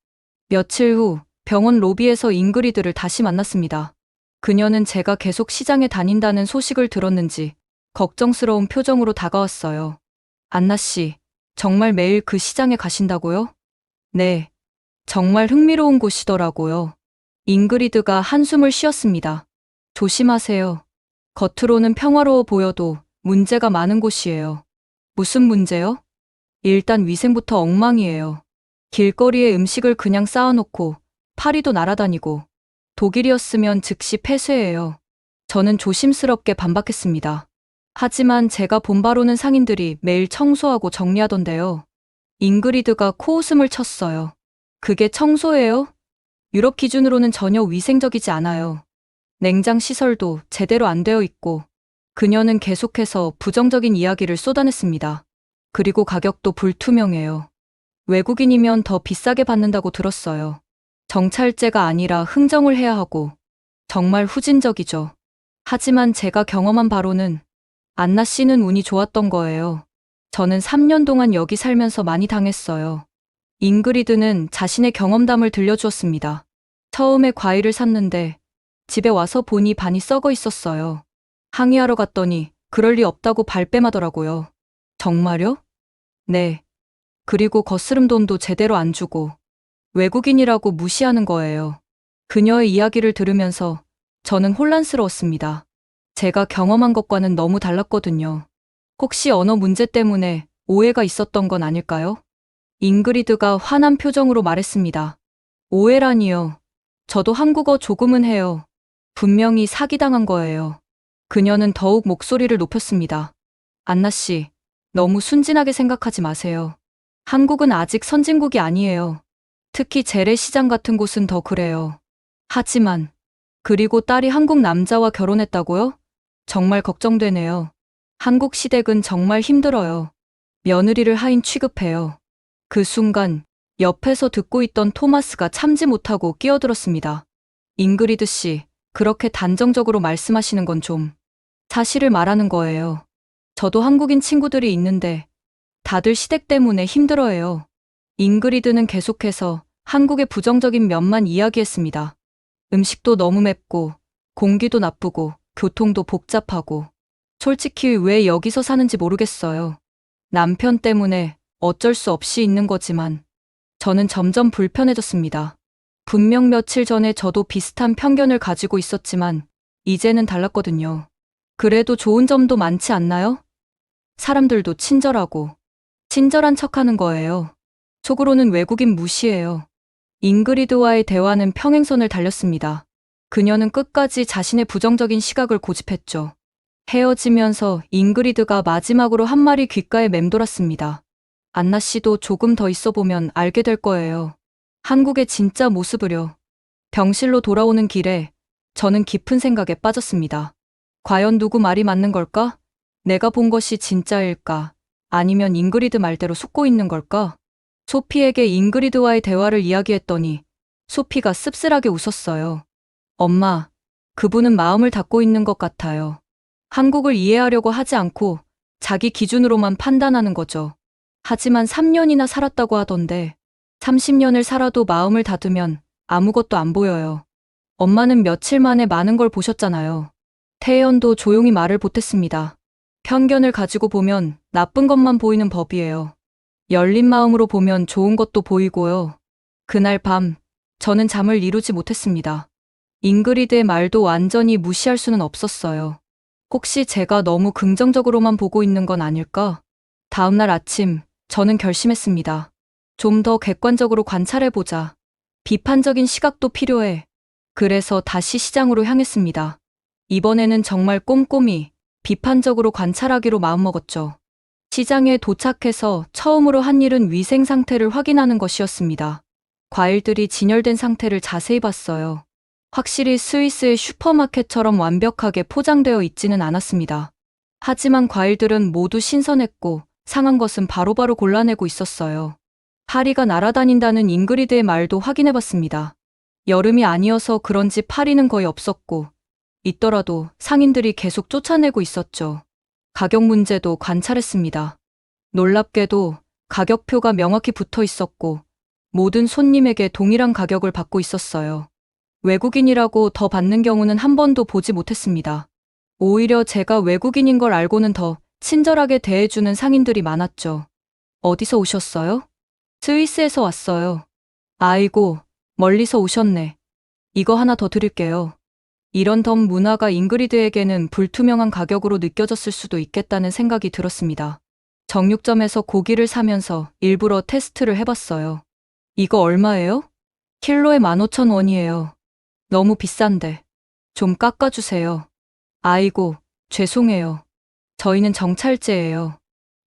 며칠 후 병원 로비에서 잉그리드를 다시 만났습니다. 그녀는 제가 계속 시장에 다닌다는 소식을 들었는지 걱정스러운 표정으로 다가왔어요. 안나 씨, 정말 매일 그 시장에 가신다고요? 네, 정말 흥미로운 곳이더라고요. 잉그리드가 한숨을 쉬었습니다. 조심하세요. 겉으로는 평화로워 보여도 문제가 많은 곳이에요. 무슨 문제요? 일단 위생부터 엉망이에요. 길거리에 음식을 그냥 쌓아놓고 파리도 날아다니고 독일이었으면 즉시 폐쇄해요. 저는 조심스럽게 반박했습니다. 하지만 제가 본 바로는 상인들이 매일 청소하고 정리하던데요. 잉그리드가 코웃음을 쳤어요. 그게 청소예요? 유럽 기준으로는 전혀 위생적이지 않아요. 냉장 시설도 제대로 안 되어 있고, 그녀는 계속해서 부정적인 이야기를 쏟아냈습니다. 그리고 가격도 불투명해요. 외국인이면 더 비싸게 받는다고 들었어요. 정찰제가 아니라 흥정을 해야 하고, 정말 후진적이죠. 하지만 제가 경험한 바로는 안나 씨는 운이 좋았던 거예요. 저는 3년 동안 여기 살면서 많이 당했어요. 잉그리드는 자신의 경험담을 들려주었습니다. 처음에 과일을 샀는데 집에 와서 보니 반이 썩어 있었어요. 항의하러 갔더니 그럴 리 없다고 발뺌하더라고요. 정말요? 네. 그리고 거스름 돈도 제대로 안 주고 외국인이라고 무시하는 거예요. 그녀의 이야기를 들으면서 저는 혼란스러웠습니다. 제가 경험한 것과는 너무 달랐거든요. 혹시 언어 문제 때문에 오해가 있었던 건 아닐까요? 잉그리드가 화난 표정으로 말했습니다. 오해라니요. 저도 한국어 조금은 해요. 분명히 사기당한 거예요. 그녀는 더욱 목소리를 높였습니다. 안나 씨, 너무 순진하게 생각하지 마세요. 한국은 아직 선진국이 아니에요. 특히 재래시장 같은 곳은 더 그래요. 하지만, 그리고 딸이 한국 남자와 결혼했다고요? 정말 걱정되네요. 한국 시댁은 정말 힘들어요. 며느리를 하인 취급해요. 그 순간 옆에서 듣고 있던 토마스가 참지 못하고 끼어들었습니다. 잉그리드 씨, 그렇게 단정적으로 말씀하시는 건 좀 사실을 말하는 거예요. 저도 한국인 친구들이 있는데 다들 시댁 때문에 힘들어해요. 잉그리드는 계속해서 한국의 부정적인 면만 이야기했습니다. 음식도 너무 맵고 공기도 나쁘고 교통도 복잡하고 솔직히 왜 여기서 사는지 모르겠어요. 남편 때문에 어쩔 수 없이 있는 거지만 저는 점점 불편해졌습니다. 분명 며칠 전에 저도 비슷한 편견을 가지고 있었지만 이제는 달랐거든요. 그래도 좋은 점도 많지 않나요? 사람들도 친절한 척하는 거예요. 속으로는 외국인 무시해요. 잉그리드와의 대화는 평행선을 달렸습니다. 그녀는 끝까지 자신의 부정적인 시각을 고집했죠. 헤어지면서 잉그리드가 마지막으로 한 말이 귓가에 맴돌았습니다. 안나 씨도 조금 더 있어 보면 알게 될 거예요. 한국의 진짜 모습을요. 병실로 돌아오는 길에 저는 깊은 생각에 빠졌습니다. 과연 누구 말이 맞는 걸까? 내가 본 것이 진짜일까? 아니면 잉그리드 말대로 속고 있는 걸까? 소피에게 잉그리드와의 대화를 이야기했더니 소피가 씁쓸하게 웃었어요. 엄마, 그분은 마음을 닫고 있는 것 같아요. 한국을 이해하려고 하지 않고 자기 기준으로만 판단하는 거죠. 하지만 3년이나 살았다고 하던데 30년을 살아도 마음을 닫으면 아무것도 안 보여요. 엄마는 며칠 만에 많은 걸 보셨잖아요. 태연도 조용히 말을 보탰습니다. 편견을 가지고 보면 나쁜 것만 보이는 법이에요. 열린 마음으로 보면 좋은 것도 보이고요. 그날 밤 저는 잠을 이루지 못했습니다. 잉그리드의 말도 완전히 무시할 수는 없었어요. 혹시 제가 너무 긍정적으로만 보고 있는 건 아닐까? 다음날 아침 저는 결심했습니다. 좀 더 객관적으로 관찰해보자. 비판적인 시각도 필요해. 그래서 다시 시장으로 향했습니다. 이번에는 정말 꼼꼼히 비판적으로 관찰하기로 마음먹었죠. 시장에 도착해서 처음으로 한 일은 위생 상태를 확인하는 것이었습니다. 과일들이 진열된 상태를 자세히 봤어요. 확실히 스위스의 슈퍼마켓처럼 완벽하게 포장되어 있지는 않았습니다. 하지만 과일들은 모두 신선했고 상한 것은 바로바로 골라내고 있었어요. 파리가 날아다닌다는 잉그리드의 말도 확인해봤습니다. 여름이 아니어서 그런지 파리는 거의 없었고 있더라도 상인들이 계속 쫓아내고 있었죠. 가격 문제도 관찰했습니다. 놀랍게도 가격표가 명확히 붙어 있었고 모든 손님에게 동일한 가격을 받고 있었어요. 외국인이라고 더 받는 경우는 한 번도 보지 못했습니다. 오히려 제가 외국인인 걸 알고는 더 친절하게 대해주는 상인들이 많았죠. 어디서 오셨어요? 스위스에서 왔어요. 아이고, 멀리서 오셨네. 이거 하나 더 드릴게요. 이런 덤 문화가 잉그리드에게는 불투명한 가격으로 느껴졌을 수도 있겠다는 생각이 들었습니다. 정육점에서 고기를 사면서 일부러 테스트를 해봤어요. 이거 얼마예요? 킬로에 15,000원이에요. 너무 비싼데. 좀 깎아주세요. 아이고, 죄송해요. 저희는 정찰제예요.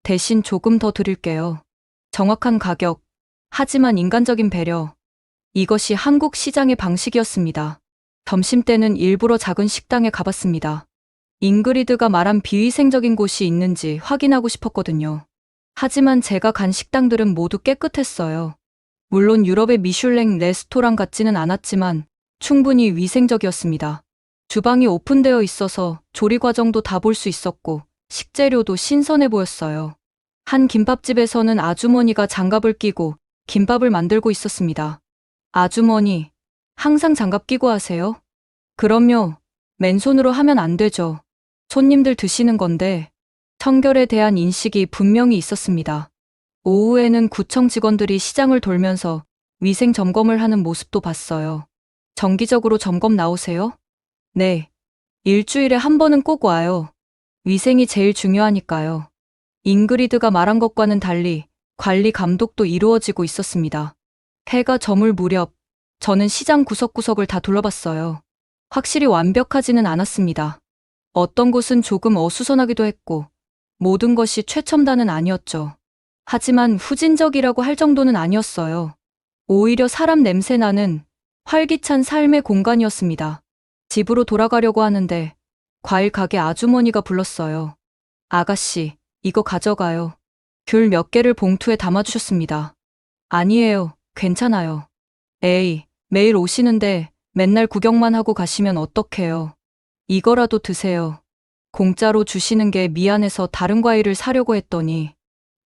대신 조금 더 드릴게요. 정확한 가격, 하지만 인간적인 배려. 이것이 한국 시장의 방식이었습니다. 점심때는 일부러 작은 식당에 가봤습니다. 잉그리드가 말한 비위생적인 곳이 있는지 확인하고 싶었거든요. 하지만 제가 간 식당들은 모두 깨끗했어요. 물론 유럽의 미슐랭 레스토랑 같지는 않았지만 충분히 위생적이었습니다. 주방이 오픈되어 있어서 조리 과정도 다 볼 수 있었고 식재료도 신선해 보였어요. 한 김밥집에서는 아주머니가 장갑을 끼고 김밥을 만들고 있었습니다. 아주머니, 항상 장갑 끼고 하세요? 그럼요. 맨손으로 하면 안 되죠. 손님들 드시는 건데 청결에 대한 인식이 분명히 있었습니다. 오후에는 구청 직원들이 시장을 돌면서 위생 점검을 하는 모습도 봤어요. 정기적으로 점검 나오세요? 네. 일주일에 한 번은 꼭 와요. 위생이 제일 중요하니까요. 잉그리드가 말한 것과는 달리 관리 감독도 이루어지고 있었습니다. 해가 저물 무렵 저는 시장 구석구석을 다 둘러봤어요. 확실히 완벽하지는 않았습니다. 어떤 곳은 조금 어수선하기도 했고 모든 것이 최첨단은 아니었죠. 하지만 후진적이라고 할 정도는 아니었어요. 오히려 사람 냄새 나는 활기찬 삶의 공간이었습니다. 집으로 돌아가려고 하는데 과일 가게 아주머니가 불렀어요. 아가씨, 이거 가져가요. 귤 몇 개를 봉투에 담아주셨습니다. 아니에요. 괜찮아요. 에이, 매일 오시는데 맨날 구경만 하고 가시면 어떡해요. 이거라도 드세요. 공짜로 주시는 게 미안해서 다른 과일을 사려고 했더니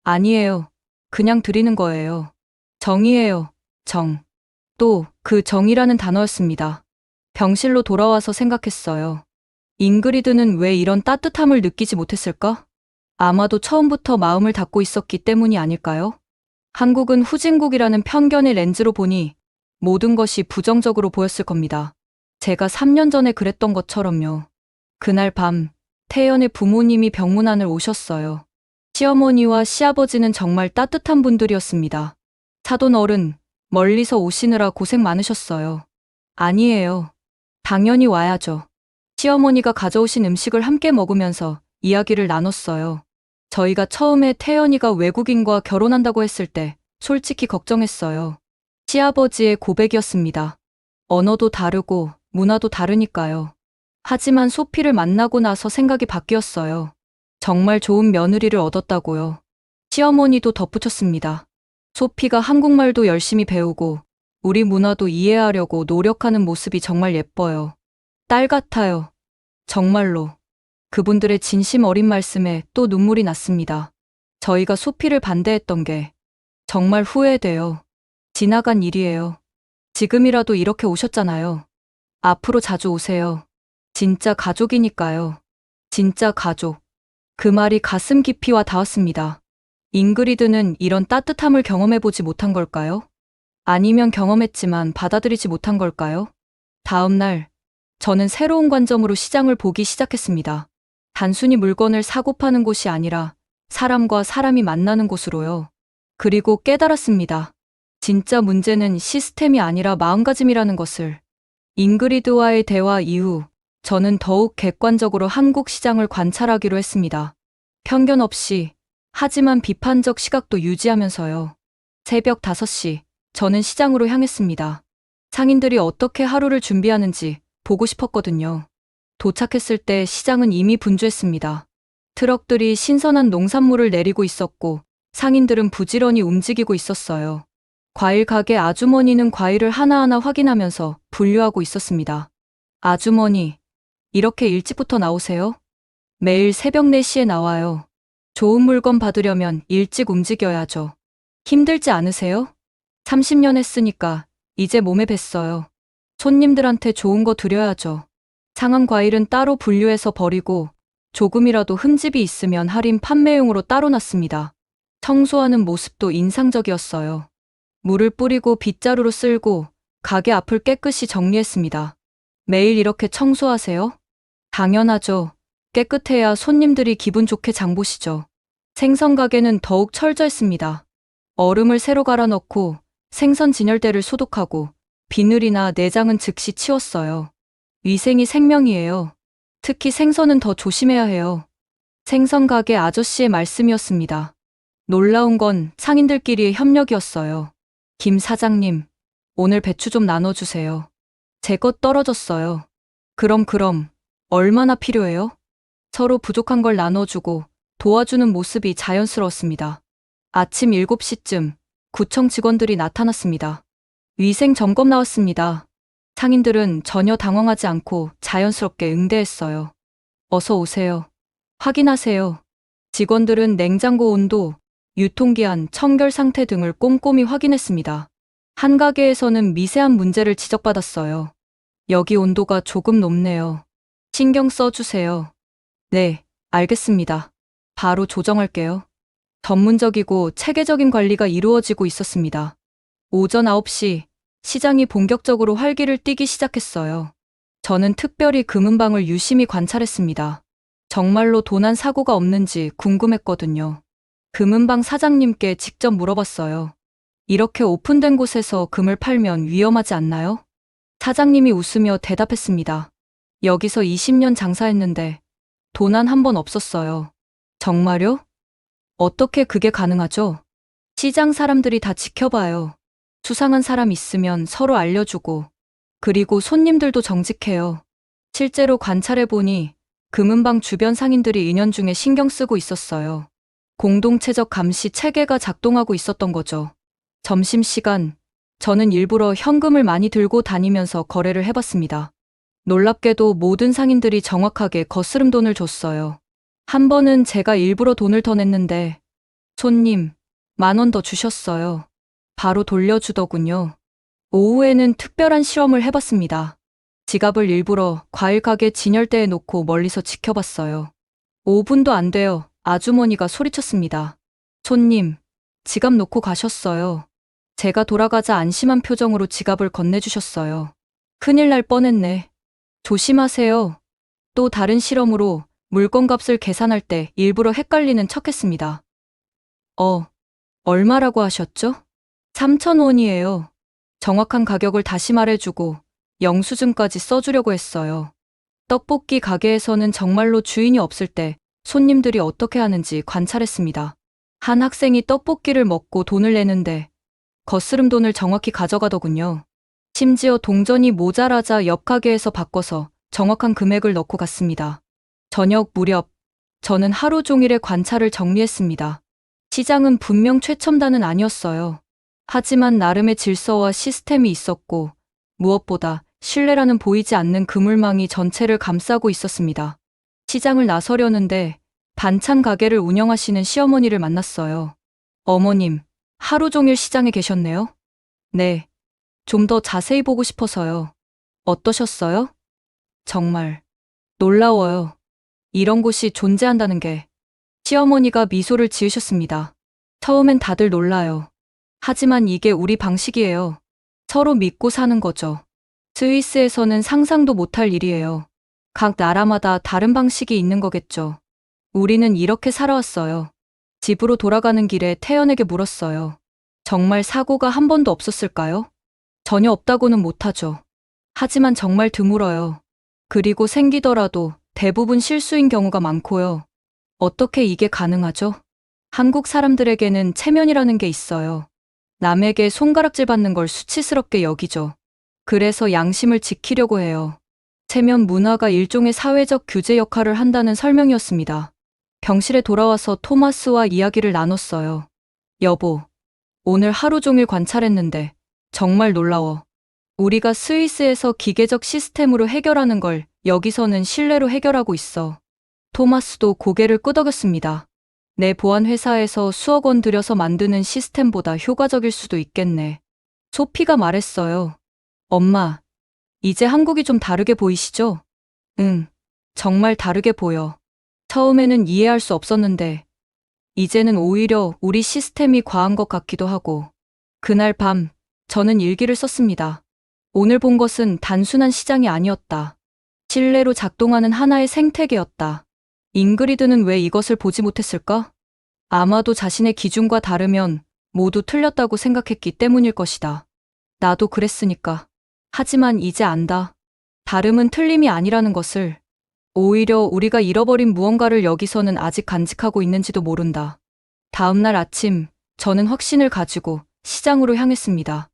아니에요. 그냥 드리는 거예요. 정이에요. 정. 또 그 정이라는 단어였습니다. 병실로 돌아와서 생각했어요. 잉그리드는 왜 이런 따뜻함을 느끼지 못했을까? 아마도 처음부터 마음을 닫고 있었기 때문이 아닐까요? 한국은 후진국이라는 편견의 렌즈로 보니 모든 것이 부정적으로 보였을 겁니다. 제가 3년 전에 그랬던 것처럼요. 그날 밤 태연의 부모님이 병문안을 오셨어요. 시어머니와 시아버지는 정말 따뜻한 분들이었습니다. 사돈 어른, 멀리서 오시느라 고생 많으셨어요. 아니에요. 당연히 와야죠. 시어머니가 가져오신 음식을 함께 먹으면서 이야기를 나눴어요. 저희가 처음에 태연이가 외국인과 결혼한다고 했을 때 솔직히 걱정했어요. 시아버지의 고백이었습니다. 언어도 다르고 문화도 다르니까요. 하지만 소피를 만나고 나서 생각이 바뀌었어요. 정말 좋은 며느리를 얻었다고요. 시어머니도 덧붙였습니다. 소피가 한국말도 열심히 배우고 우리 문화도 이해하려고 노력하는 모습이 정말 예뻐요. 딸 같아요. 정말로. 그분들의 진심 어린 말씀에 또 눈물이 났습니다. 저희가 소피를 반대했던 게 정말 후회돼요. 지나간 일이에요. 지금이라도 이렇게 오셨잖아요. 앞으로 자주 오세요. 진짜 가족이니까요. 진짜 가족. 그 말이 가슴 깊이 와 닿았습니다. 잉그리드는 이런 따뜻함을 경험해보지 못한 걸까요? 아니면 경험했지만 받아들이지 못한 걸까요? 다음 날, 저는 새로운 관점으로 시장을 보기 시작했습니다. 단순히 물건을 사고 파는 곳이 아니라 사람과 사람이 만나는 곳으로요. 그리고 깨달았습니다. 진짜 문제는 시스템이 아니라 마음가짐이라는 것을. 잉그리드와의 대화 이후 저는 더욱 객관적으로 한국 시장을 관찰하기로 했습니다. 편견 없이, 하지만 비판적 시각도 유지하면서요. 새벽 5시, 저는 시장으로 향했습니다. 상인들이 어떻게 하루를 준비하는지 보고 싶었거든요. 도착했을 때 시장은 이미 분주했습니다. 트럭들이 신선한 농산물을 내리고 있었고 상인들은 부지런히 움직이고 있었어요. 과일 가게 아주머니는 과일을 하나하나 확인하면서 분류하고 있었습니다. 아주머니, 이렇게 일찍부터 나오세요? 매일 새벽 4시에 나와요. 좋은 물건 받으려면 일찍 움직여야죠. 힘들지 않으세요? 30년 했으니까 이제 몸에 뱄어요. 손님들한테 좋은 거 드려야죠. 상한 과일은 따로 분류해서 버리고 조금이라도 흠집이 있으면 할인 판매용으로 따로 놨습니다. 청소하는 모습도 인상적이었어요. 물을 뿌리고 빗자루로 쓸고 가게 앞을 깨끗이 정리했습니다. 매일 이렇게 청소하세요? 당연하죠. 깨끗해야 손님들이 기분 좋게 장 보시죠. 생선 가게는 더욱 철저했습니다. 얼음을 새로 갈아 넣고 생선 진열대를 소독하고 비늘이나 내장은 즉시 치웠어요. 위생이 생명이에요. 특히 생선은 더 조심해야 해요. 생선 가게 아저씨의 말씀이었습니다. 놀라운 건 상인들끼리의 협력이었어요. 김 사장님, 오늘 배추 좀 나눠주세요. 제 것 떨어졌어요. 그럼, 얼마나 필요해요? 서로 부족한 걸 나눠주고 도와주는 모습이 자연스러웠습니다. 아침 7시쯤 구청 직원들이 나타났습니다. 위생 점검 나왔습니다. 상인들은 전혀 당황하지 않고 자연스럽게 응대했어요. 어서 오세요. 확인하세요. 직원들은 냉장고 온도, 유통기한, 청결 상태 등을 꼼꼼히 확인했습니다. 한 가게에서는 미세한 문제를 지적받았어요. 여기 온도가 조금 높네요. 신경 써주세요. 네, 알겠습니다. 바로 조정할게요. 전문적이고 체계적인 관리가 이루어지고 있었습니다. 오전 9시, 시장이 본격적으로 활기를 띠기 시작했어요. 저는 특별히 금은방을 유심히 관찰했습니다. 정말로 도난 사고가 없는지 궁금했거든요. 금은방 사장님께 직접 물어봤어요. 이렇게 오픈된 곳에서 금을 팔면 위험하지 않나요? 사장님이 웃으며 대답했습니다. 여기서 20년 장사했는데 도난 한 번 없었어요. 정말요? 어떻게 그게 가능하죠? 시장 사람들이 다 지켜봐요. 수상한 사람 있으면 서로 알려주고, 그리고 손님들도 정직해요. 실제로 관찰해보니 금은방 주변 상인들이 은연중에 신경 쓰고 있었어요. 공동체적 감시 체계가 작동하고 있었던 거죠. 점심시간, 저는 일부러 현금을 많이 들고 다니면서 거래를 해봤습니다. 놀랍게도 모든 상인들이 정확하게 거스름 돈을 줬어요. 한 번은 제가 일부러 돈을 더 냈는데, 손님, 10,000원 더 주셨어요. 바로 돌려주더군요. 오후에는 특별한 실험을 해봤습니다. 지갑을 일부러 과일 가게 진열대에 놓고 멀리서 지켜봤어요. 5분도 안 돼요. 아주머니가 소리쳤습니다. 손님, 지갑 놓고 가셨어요. 제가 돌아가자 안심한 표정으로 지갑을 건네주셨어요. 큰일 날 뻔했네. 조심하세요. 또 다른 실험으로 물건값을 계산할 때 일부러 헷갈리는 척했습니다. 얼마라고 하셨죠? 3,000원이에요. 정확한 가격을 다시 말해주고 영수증까지 써주려고 했어요. 떡볶이 가게에서는 정말로 주인이 없을 때 손님들이 어떻게 하는지 관찰했습니다. 한 학생이 떡볶이를 먹고 돈을 내는데 거스름 돈을 정확히 가져가더군요. 심지어 동전이 모자라자 옆 가게에서 바꿔서 정확한 금액을 넣고 갔습니다. 저녁 무렵, 저는 하루 종일의 관찰을 정리했습니다. 시장은 분명 최첨단은 아니었어요. 하지만 나름의 질서와 시스템이 있었고, 무엇보다 신뢰라는 보이지 않는 그물망이 전체를 감싸고 있었습니다. 시장을 나서려는데 반찬 가게를 운영하시는 시어머니를 만났어요. 어머님, 하루 종일 시장에 계셨네요? 네. 좀 더 자세히 보고 싶어서요. 어떠셨어요? 정말 놀라워요. 이런 곳이 존재한다는 게. 시어머니가 미소를 지으셨습니다. 처음엔 다들 놀라요. 하지만 이게 우리 방식이에요. 서로 믿고 사는 거죠. 스위스에서는 상상도 못할 일이에요. 각 나라마다 다른 방식이 있는 거겠죠. 우리는 이렇게 살아왔어요. 집으로 돌아가는 길에 태연에게 물었어요. 정말 사고가 한 번도 없었을까요? 전혀 없다고는 못하죠. 하지만 정말 드물어요. 그리고 생기더라도 대부분 실수인 경우가 많고요. 어떻게 이게 가능하죠? 한국 사람들에게는 체면이라는 게 있어요. 남에게 손가락질 받는 걸 수치스럽게 여기죠. 그래서 양심을 지키려고 해요. 체면 문화가 일종의 사회적 규제 역할을 한다는 설명이었습니다. 병실에 돌아와서 토마스와 이야기를 나눴어요. 여보, 오늘 하루 종일 관찰했는데 정말 놀라워. 우리가 스위스에서 기계적 시스템으로 해결하는 걸 여기서는 실내로 해결하고 있어. 토마스도 고개를 끄덕였습니다. 내 보안 회사에서 수억 원 들여서 만드는 시스템보다 효과적일 수도 있겠네. 소피가 말했어요. 엄마, 이제 한국이 좀 다르게 보이시죠? 응, 정말 다르게 보여. 처음에는 이해할 수 없었는데, 이제는 오히려 우리 시스템이 과한 것 같기도 하고. 그날 밤, 저는 일기를 썼습니다. 오늘 본 것은 단순한 시장이 아니었다. 실내로 작동하는 하나의 생태계였다. 잉그리드는 왜 이것을 보지 못했을까? 아마도 자신의 기준과 다르면 모두 틀렸다고 생각했기 때문일 것이다. 나도 그랬으니까. 하지만 이제 안다. 다름은 틀림이 아니라는 것을. 오히려 우리가 잃어버린 무언가를 여기서는 아직 간직하고 있는지도 모른다. 다음 날 아침, 저는 확신을 가지고 시장으로 향했습니다.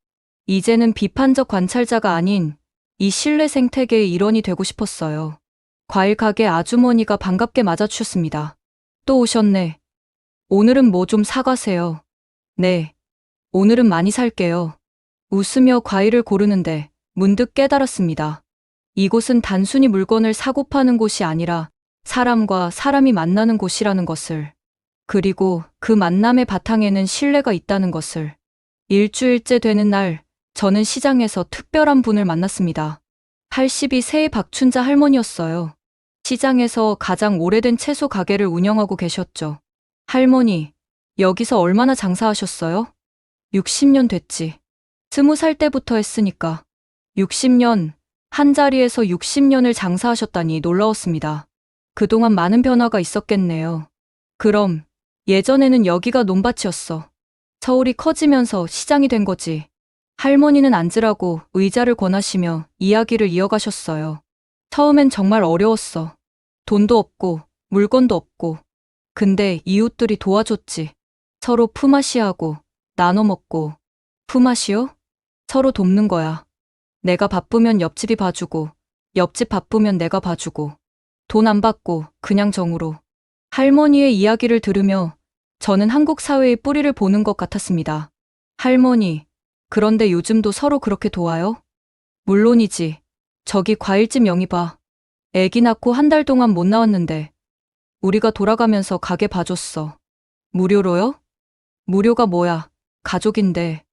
이제는 비판적 관찰자가 아닌 이 실내 생태계의 일원이 되고 싶었어요. 과일 가게 아주머니가 반갑게 맞아주셨습니다. 또 오셨네. 오늘은 뭐 좀 사가세요. 네. 오늘은 많이 살게요. 웃으며 과일을 고르는데 문득 깨달았습니다. 이곳은 단순히 물건을 사고 파는 곳이 아니라 사람과 사람이 만나는 곳이라는 것을. 그리고 그 만남의 바탕에는 신뢰가 있다는 것을. 일주일째 되는 날, 저는 시장에서 특별한 분을 만났습니다. 82세의 박춘자 할머니였어요. 시장에서 가장 오래된 채소 가게를 운영하고 계셨죠. 할머니, 여기서 얼마나 장사하셨어요? 60년 됐지. 20살 때부터 했으니까. 60년, 한 자리에서 60년을 장사하셨다니 놀라웠습니다. 그동안 많은 변화가 있었겠네요. 그럼, 예전에는 여기가 논밭이었어. 서울이 커지면서 시장이 된 거지. 할머니는 앉으라고 의자를 권하시며 이야기를 이어가셨어요. 처음엔 정말 어려웠어. 돈도 없고, 물건도 없고. 근데 이웃들이 도와줬지. 서로 품앗이하고, 나눠 먹고. 품앗이요? 서로 돕는 거야. 내가 바쁘면 옆집이 봐주고, 옆집 바쁘면 내가 봐주고. 돈 안 받고, 그냥 정으로. 할머니의 이야기를 들으며 저는 한국 사회의 뿌리를 보는 것 같았습니다. 할머니, 그런데 요즘도 서로 그렇게 도와요? 물론이지. 저기 과일집 영희 봐. 애기 낳고 한 달 동안 못 나왔는데 우리가 돌아가면서 가게 봐줬어. 무료로요? 무료가 뭐야? 가족인데.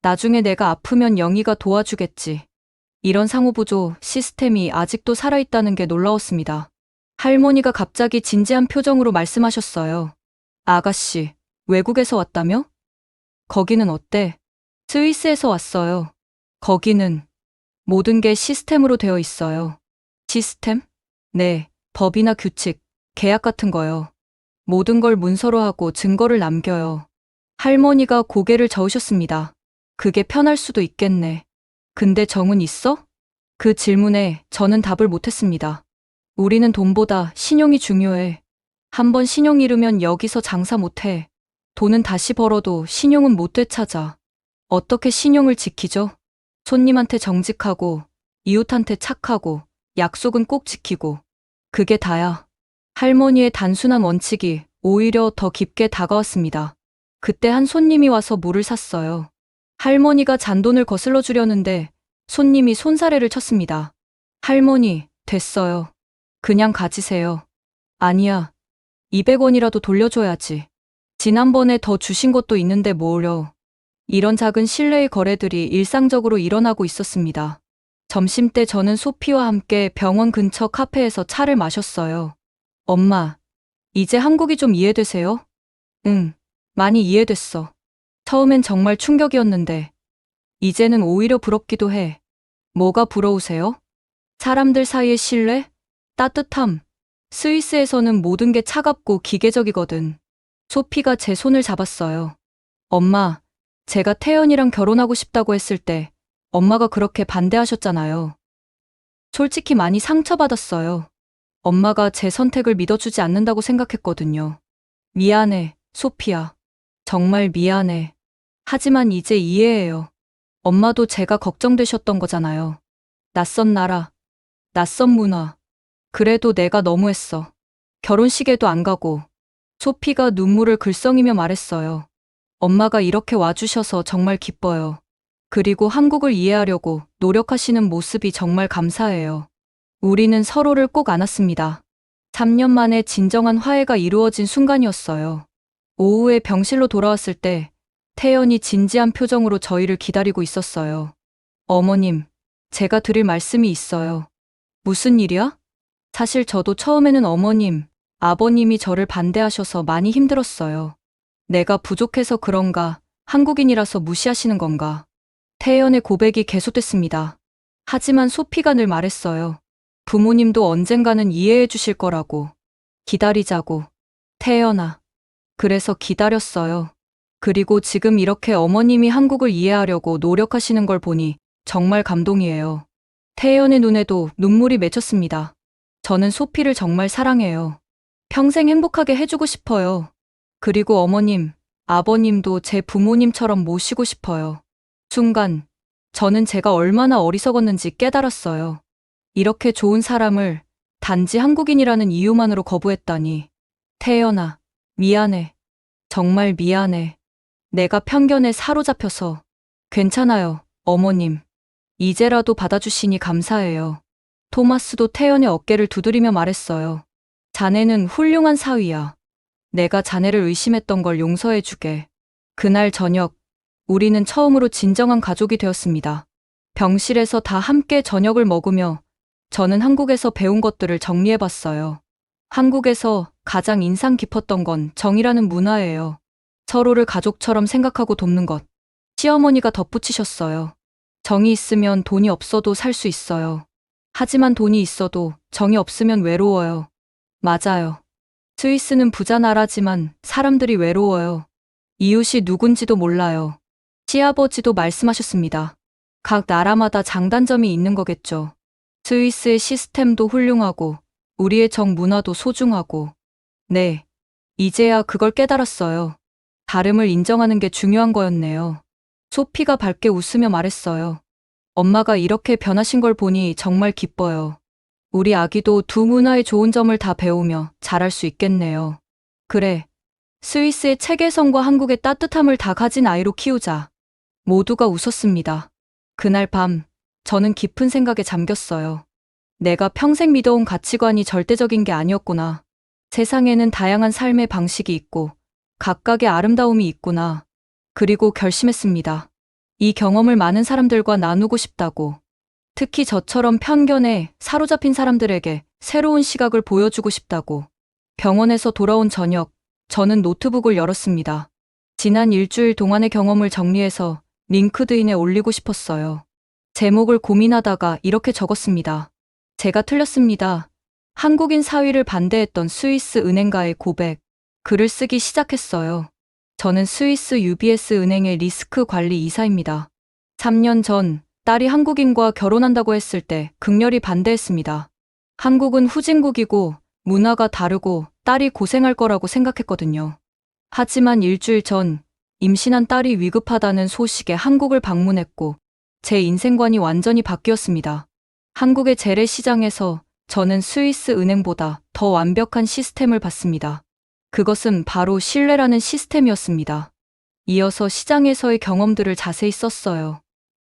나중에 내가 아프면 영희가 도와주겠지. 이런 상호보조 시스템이 아직도 살아있다는 게 놀라웠습니다. 할머니가 갑자기 진지한 표정으로 말씀하셨어요. 아가씨, 외국에서 왔다며? 거기는 어때? 스위스에서 왔어요. 거기는 모든 게 시스템으로 되어 있어요. 시스템? 네, 법이나 규칙, 계약 같은 거요. 모든 걸 문서로 하고 증거를 남겨요. 할머니가 고개를 저으셨습니다. 그게 편할 수도 있겠네. 근데 정은 있어? 그 질문에 저는 답을 못했습니다. 우리는 돈보다 신용이 중요해. 한번 신용 잃으면 여기서 장사 못해. 돈은 다시 벌어도 신용은 못 되찾아. 어떻게 신용을 지키죠? 손님한테 정직하고, 이웃한테 착하고, 약속은 꼭 지키고. 그게 다야. 할머니의 단순한 원칙이 오히려 더 깊게 다가왔습니다. 그때 한 손님이 와서 물을 샀어요. 할머니가 잔돈을 거슬러 주려는데 손님이 손사래를 쳤습니다. 할머니, 됐어요. 그냥 가지세요. 아니야. 200원이라도 돌려줘야지. 지난번에 더 주신 것도 있는데 뭐려. 이런 작은 실내의 거래들이 일상적으로 일어나고 있었습니다. 점심때 저는 소피와 함께 병원 근처 카페에서 차를 마셨어요. 엄마, 이제 한국이 좀 이해되세요? 응, 많이 이해됐어. 처음엔 정말 충격이었는데, 이제는 오히려 부럽기도 해. 뭐가 부러우세요? 사람들 사이의 신뢰? 따뜻함. 스위스에서는 모든 게 차갑고 기계적이거든. 소피가 제 손을 잡았어요. 엄마, 제가 태연이랑 결혼하고 싶다고 했을 때 엄마가 그렇게 반대하셨잖아요. 솔직히 많이 상처받았어요. 엄마가 제 선택을 믿어주지 않는다고 생각했거든요. 미안해, 소피야. 정말 미안해. 하지만 이제 이해해요. 엄마도 제가 걱정되셨던 거잖아요. 낯선 나라, 낯선 문화. 그래도 내가 너무했어. 결혼식에도 안 가고. 소피가 눈물을 글썽이며 말했어요. 엄마가 이렇게 와주셔서 정말 기뻐요. 그리고 한국을 이해하려고 노력하시는 모습이 정말 감사해요. 우리는 서로를 꼭 안았습니다. 3년 만에 진정한 화해가 이루어진 순간이었어요. 오후에 병실로 돌아왔을 때 태연이 진지한 표정으로 저희를 기다리고 있었어요. 어머님, 제가 드릴 말씀이 있어요. 무슨 일이야? 사실 저도 처음에는 어머님, 아버님이 저를 반대하셔서 많이 힘들었어요. 내가 부족해서 그런가, 한국인이라서 무시하시는 건가. 태연의 고백이 계속됐습니다. 하지만 소피가 늘 말했어요. 부모님도 언젠가는 이해해 주실 거라고. 기다리자고. 태연아. 그래서 기다렸어요. 그리고 지금 이렇게 어머님이 한국을 이해하려고 노력하시는 걸 보니 정말 감동이에요. 태연의 눈에도 눈물이 맺혔습니다. 저는 소피를 정말 사랑해요. 평생 행복하게 해주고 싶어요. 그리고 어머님, 아버님도 제 부모님처럼 모시고 싶어요. 순간, 저는 제가 얼마나 어리석었는지 깨달았어요. 이렇게 좋은 사람을 단지 한국인이라는 이유만으로 거부했다니. 태연아, 미안해. 정말 미안해. 내가 편견에 사로잡혀서. 괜찮아요, 어머님. 이제라도 받아주시니 감사해요. 토마스도 태연의 어깨를 두드리며 말했어요. 자네는 훌륭한 사위야. 내가 자네를 의심했던 걸 용서해주게. 그날 저녁, 우리는 처음으로 진정한 가족이 되었습니다. 병실에서 다 함께 저녁을 먹으며 저는 한국에서 배운 것들을 정리해봤어요. 한국에서 가장 인상 깊었던 건 정이라는 문화예요. 서로를 가족처럼 생각하고 돕는 것. 시어머니가 덧붙이셨어요. 정이 있으면 돈이 없어도 살 수 있어요. 하지만 돈이 있어도 정이 없으면 외로워요. 맞아요. 스위스는 부자 나라지만 사람들이 외로워요. 이웃이 누군지도 몰라요. 시아버지도 말씀하셨습니다. 각 나라마다 장단점이 있는 거겠죠. 스위스의 시스템도 훌륭하고 우리의 정 문화도 소중하고. 네, 이제야 그걸 깨달았어요. 다름을 인정하는 게 중요한 거였네요. 소피가 밝게 웃으며 말했어요. 엄마가 이렇게 변하신 걸 보니 정말 기뻐요. 우리 아기도 두 문화의 좋은 점을 다 배우며 자랄 수 있겠네요. 그래, 스위스의 체계성과 한국의 따뜻함을 다 가진 아이로 키우자. 모두가 웃었습니다. 그날 밤, 저는 깊은 생각에 잠겼어요. 내가 평생 믿어온 가치관이 절대적인 게 아니었구나. 세상에는 다양한 삶의 방식이 있고, 각각의 아름다움이 있구나. 그리고 결심했습니다. 이 경험을 많은 사람들과 나누고 싶다고. 특히 저처럼 편견에 사로잡힌 사람들에게 새로운 시각을 보여주고 싶다고. 병원에서 돌아온 저녁, 저는 노트북을 열었습니다. 지난 일주일 동안의 경험을 정리해서 링크드인에 올리고 싶었어요. 제목을 고민하다가 이렇게 적었습니다. 제가 틀렸습니다. 한국인 사위를 반대했던 스위스 은행가의 고백. 글을 쓰기 시작했어요. 저는 스위스 UBS 은행의 리스크 관리 이사입니다. 3년 전 딸이 한국인과 결혼한다고 했을 때 극렬히 반대했습니다. 한국은 후진국이고 문화가 다르고 딸이 고생할 거라고 생각했거든요. 하지만 일주일 전 임신한 딸이 위급하다는 소식에 한국을 방문했고 제 인생관이 완전히 바뀌었습니다. 한국의 재래시장에서 저는 스위스 은행보다 더 완벽한 시스템을 봤습니다. 그것은 바로 신뢰라는 시스템이었습니다. 이어서 시장에서의 경험들을 자세히 썼어요.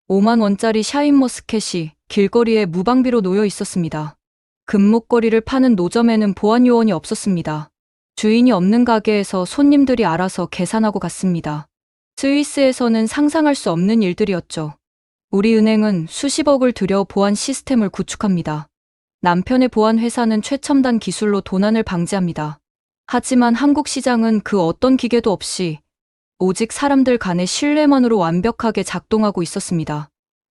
5만 원짜리 샤인머스켓이 길거리에 무방비로 놓여 있었습니다. 금목걸이를 파는 노점에는 보안 요원이 없었습니다. 주인이 없는 가게에서 손님들이 알아서 계산하고 갔습니다. 스위스에서는 상상할 수 없는 일들이었죠. 우리 은행은 수십억을 들여 보안 시스템을 구축합니다. 남편의 보안 회사는 최첨단 기술로 도난을 방지합니다. 하지만 한국 시장은 그 어떤 기계도 없이 오직 사람들 간의 신뢰만으로 완벽하게 작동하고 있었습니다.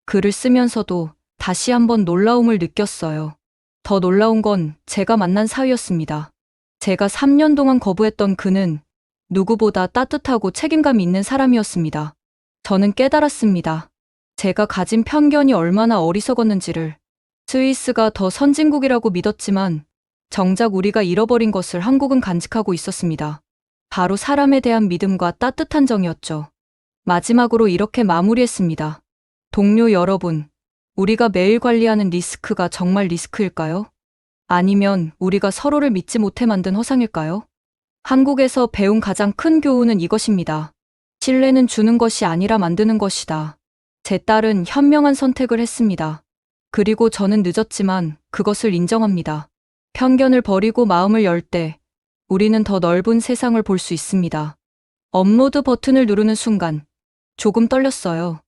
글을 쓰면서도 다시 한번 놀라움을 느꼈어요. 더 놀라운 건 제가 만난 사위였습니다. 제가 3년 동안 거부했던 그는 누구보다 따뜻하고 책임감 있는 사람이었습니다. 저는 깨달았습니다. 제가 가진 편견이 얼마나 어리석었는지를. 스위스가 더 선진국이라고 믿었지만 정작 우리가 잃어버린 것을 한국은 간직하고 있었습니다. 바로 사람에 대한 믿음과 따뜻한 정이었죠. 마지막으로 이렇게 마무리했습니다. 동료 여러분, 우리가 매일 관리하는 리스크가 정말 리스크일까요? 아니면 우리가 서로를 믿지 못해 만든 허상일까요? 한국에서 배운 가장 큰 교훈은 이것입니다. 신뢰는 주는 것이 아니라 만드는 것이다. 제 딸은 현명한 선택을 했습니다. 그리고 저는 늦었지만 그것을 인정합니다. 편견을 버리고 마음을 열 때 우리는 더 넓은 세상을 볼 수 있습니다. 업로드 버튼을 누르는 순간 조금 떨렸어요.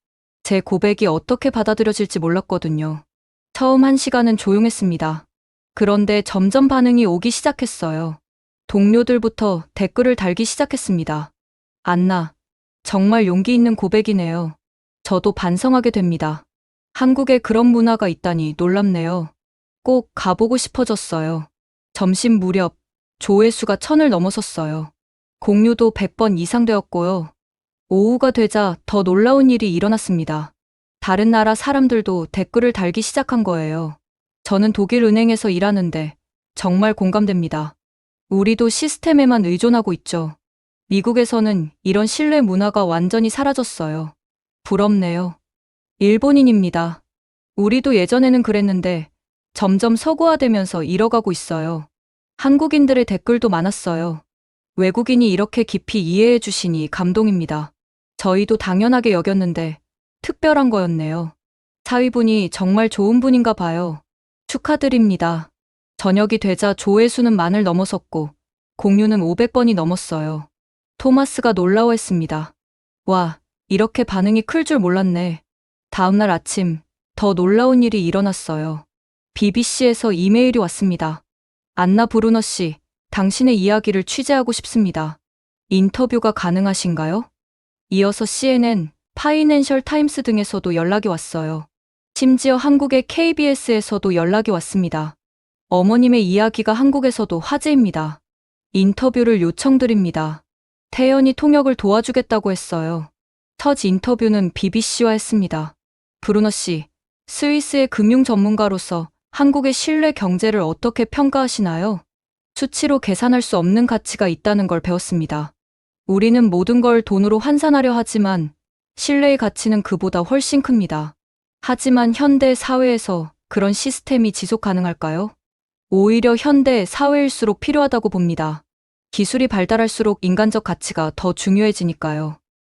제 고백이 어떻게 받아들여질지 몰랐거든요. 처음 1시간은 조용했습니다. 그런데 점점 반응이 오기 시작했어요. 동료들부터 댓글을 달기 시작했습니다. 안나, 정말 용기 있는 고백이네요. 저도 반성하게 됩니다. 한국에 그런 문화가 있다니 놀랍네요. 꼭 가보고 싶어졌어요. 점심 무렵 조회수가 1000을 넘어섰어요. 공유도 100번 이상 되었고요. 오후가 되자 더 놀라운 일이 일어났습니다. 다른 나라 사람들도 댓글을 달기 시작한 거예요. 저는 독일 은행에서 일하는데 정말 공감됩니다. 우리도 시스템에만 의존하고 있죠. 미국에서는 이런 신뢰 문화가 완전히 사라졌어요. 부럽네요. 일본인입니다. 우리도 예전에는 그랬는데 점점 서구화되면서 잃어가고 있어요. 한국인들의 댓글도 많았어요. 외국인이 이렇게 깊이 이해해 주시니 감동입니다. 저희도 당연하게 여겼는데 특별한 거였네요. 사위분이 정말 좋은 분인가 봐요. 축하드립니다. 저녁이 되자 조회수는 만을 넘어섰고 공유는 500번이 넘었어요. 토마스가 놀라워했습니다. 와, 이렇게 반응이 클 줄 몰랐네. 다음날 아침 더 놀라운 일이 일어났어요. BBC에서 이메일이 왔습니다. 안나 브루너 씨, 당신의 이야기를 취재하고 싶습니다. 인터뷰가 가능하신가요? 이어서 CNN, 파이낸셜 타임스 등에서도 연락이 왔어요. 심지어 한국의 KBS에서도 연락이 왔습니다. 어머님의 이야기가 한국에서도 화제입니다. 인터뷰를 요청드립니다. 태연이 통역을 도와주겠다고 했어요. 첫 인터뷰는 BBC와 했습니다. 브루너 씨, 스위스의 금융 전문가로서 한국의 신뢰 경제를 어떻게 평가하시나요? 수치로 계산할 수 없는 가치가 있다는 걸 배웠습니다. 우리는 모든 걸 돈으로 환산하려 하지만 신뢰의 가치는 그보다 훨씬 큽니다. 하지만 현대 사회에서 그런 시스템이 지속 가능할까요? 오히려 현대 사회일수록 필요하다고 봅니다. 기술이 발달할수록 인간적 가치가 더 중요해지니까요.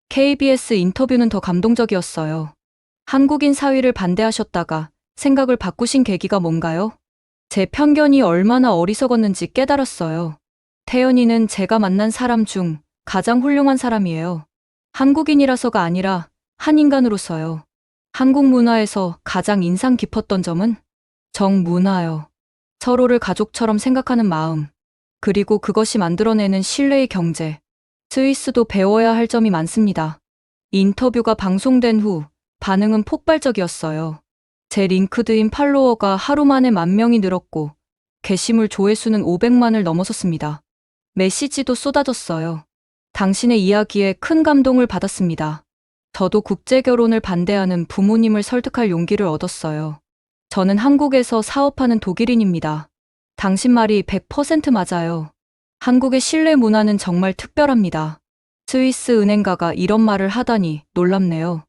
KBS 인터뷰는 더 감동적이었어요. 한국인 사위를 반대하셨다가 생각을 바꾸신 계기가 뭔가요? 제 편견이 얼마나 어리석었는지 깨달았어요. 태연이는 제가 만난 사람 중 가장 훌륭한 사람이에요. 한국인이라서가 아니라 한 인간으로서요. 한국 문화에서 가장 인상 깊었던 점은 정문화요. 서로를 가족처럼 생각하는 마음. 그리고 그것이 만들어내는 신뢰의 경제. 스위스도 배워야 할 점이 많습니다. 인터뷰가 방송된 후 반응은 폭발적이었어요. 제 링크드인 팔로워가 하루 만에 10,000명이 늘었고 게시물 조회수는 500만을 넘어섰습니다. 메시지도 쏟아졌어요. 당신의 이야기에 큰 감동을 받았습니다. 저도 국제결혼을 반대하는 부모님을 설득할 용기를 얻었어요. 저는 한국에서 사업하는 독일인입니다. 당신 말이 100% 맞아요. 한국의 신뢰 문화는 정말 특별합니다. 스위스 은행가가 이런 말을 하다니 놀랍네요.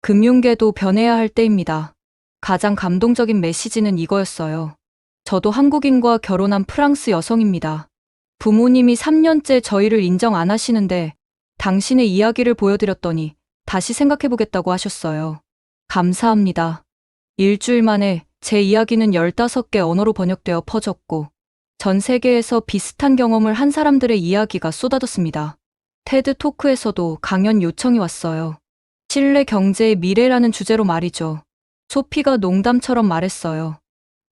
금융계도 변해야 할 때입니다. 가장 감동적인 메시지는 이거였어요. 저도 한국인과 결혼한 프랑스 여성입니다. 부모님이 3년째 저희를 인정 안 하시는데 당신의 이야기를 보여드렸더니 다시 생각해보겠다고 하셨어요. 감사합니다. 일주일 만에 제 이야기는 15개 언어로 번역되어 퍼졌고 전 세계에서 비슷한 경험을 한 사람들의 이야기가 쏟아졌습니다. 테드 토크에서도 강연 요청이 왔어요. 신뢰 경제의 미래라는 주제로 말이죠. 소피가 농담처럼 말했어요.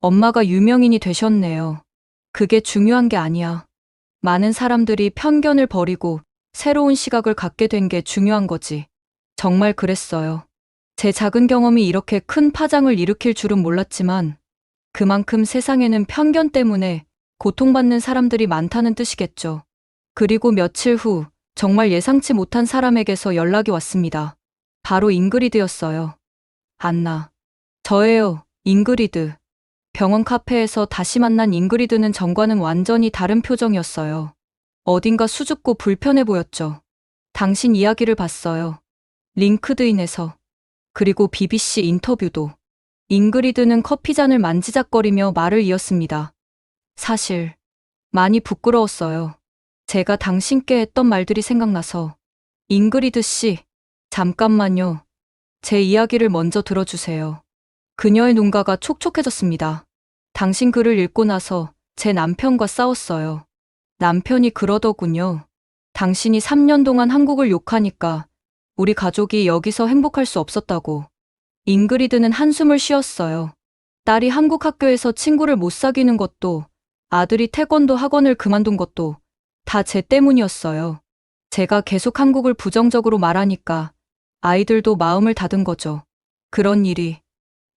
엄마가 유명인이 되셨네요. 그게 중요한 게 아니야. 많은 사람들이 편견을 버리고 새로운 시각을 갖게 된 게 중요한 거지. 정말 그랬어요. 제 작은 경험이 이렇게 큰 파장을 일으킬 줄은 몰랐지만 그만큼 세상에는 편견 때문에 고통받는 사람들이 많다는 뜻이겠죠. 그리고 며칠 후 정말 예상치 못한 사람에게서 연락이 왔습니다. 바로 잉그리드였어요. 안나. 저예요, 잉그리드. 병원 카페에서 다시 만난 잉그리드는 전과는 완전히 다른 표정이었어요. 어딘가 수줍고 불편해 보였죠. 당신 이야기를 봤어요. 링크드인에서. 그리고 BBC 인터뷰도. 잉그리드는 커피잔을 만지작거리며 말을 이었습니다. 사실 많이 부끄러웠어요. 제가 당신께 했던 말들이 생각나서. 잉그리드 씨, 잠깐만요. 제 이야기를 먼저 들어주세요. 그녀의 눈가가 촉촉해졌습니다. 당신 글을 읽고 나서 제 남편과 싸웠어요. 남편이 그러더군요. 당신이 3년 동안 한국을 욕하니까 우리 가족이 여기서 행복할 수 없었다고. 잉그리드는 한숨을 쉬었어요. 딸이 한국 학교에서 친구를 못 사귀는 것도, 아들이 태권도 학원을 그만둔 것도 다 제 때문이었어요. 제가 계속 한국을 부정적으로 말하니까 아이들도 마음을 닫은 거죠. 그런 일이.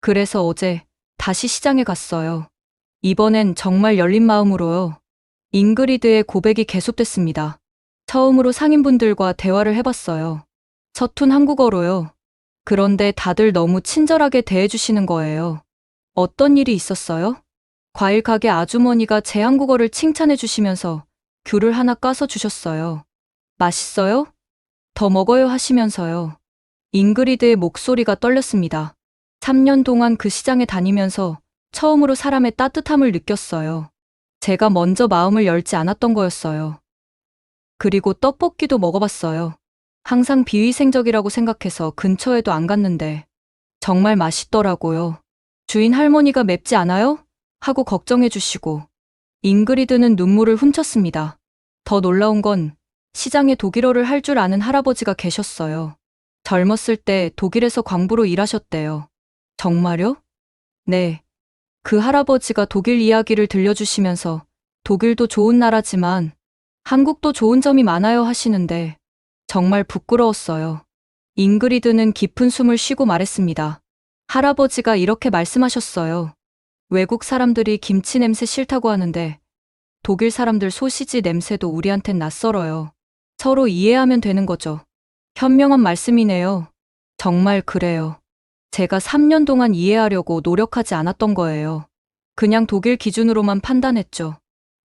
그래서 어제 다시 시장에 갔어요. 이번엔 정말 열린 마음으로요. 잉그리드의 고백이 계속됐습니다. 처음으로 상인분들과 대화를 해봤어요. 서툰 한국어로요. 그런데 다들 너무 친절하게 대해주시는 거예요. 어떤 일이 있었어요? 과일 가게 아주머니가 제 한국어를 칭찬해 주시면서 귤을 하나 까서 주셨어요. 맛있어요? 더 먹어요 하시면서요. 잉그리드의 목소리가 떨렸습니다. 3년 동안 그 시장에 다니면서 처음으로 사람의 따뜻함을 느꼈어요. 제가 먼저 마음을 열지 않았던 거였어요. 그리고 떡볶이도 먹어봤어요. 항상 비위생적이라고 생각해서 근처에도 안 갔는데 정말 맛있더라고요. 주인 할머니가 맵지 않아요? 하고 걱정해 주시고 잉그리드는 눈물을 훔쳤습니다. 더 놀라운 건 시장에 독일어를 할 줄 아는 할아버지가 계셨어요. 젊었을 때 독일에서 광부로 일하셨대요. 정말요? 네. 그 할아버지가 독일 이야기를 들려주시면서 독일도 좋은 나라지만 한국도 좋은 점이 많아요 하시는데 정말 부끄러웠어요. 잉그리드는 깊은 숨을 쉬고 말했습니다. 할아버지가 이렇게 말씀하셨어요. 외국 사람들이 김치 냄새 싫다고 하는데 독일 사람들 소시지 냄새도 우리한텐 낯설어요. 서로 이해하면 되는 거죠. 현명한 말씀이네요. 정말 그래요. 제가 3년 동안 이해하려고 노력하지 않았던 거예요. 그냥 독일 기준으로만 판단했죠.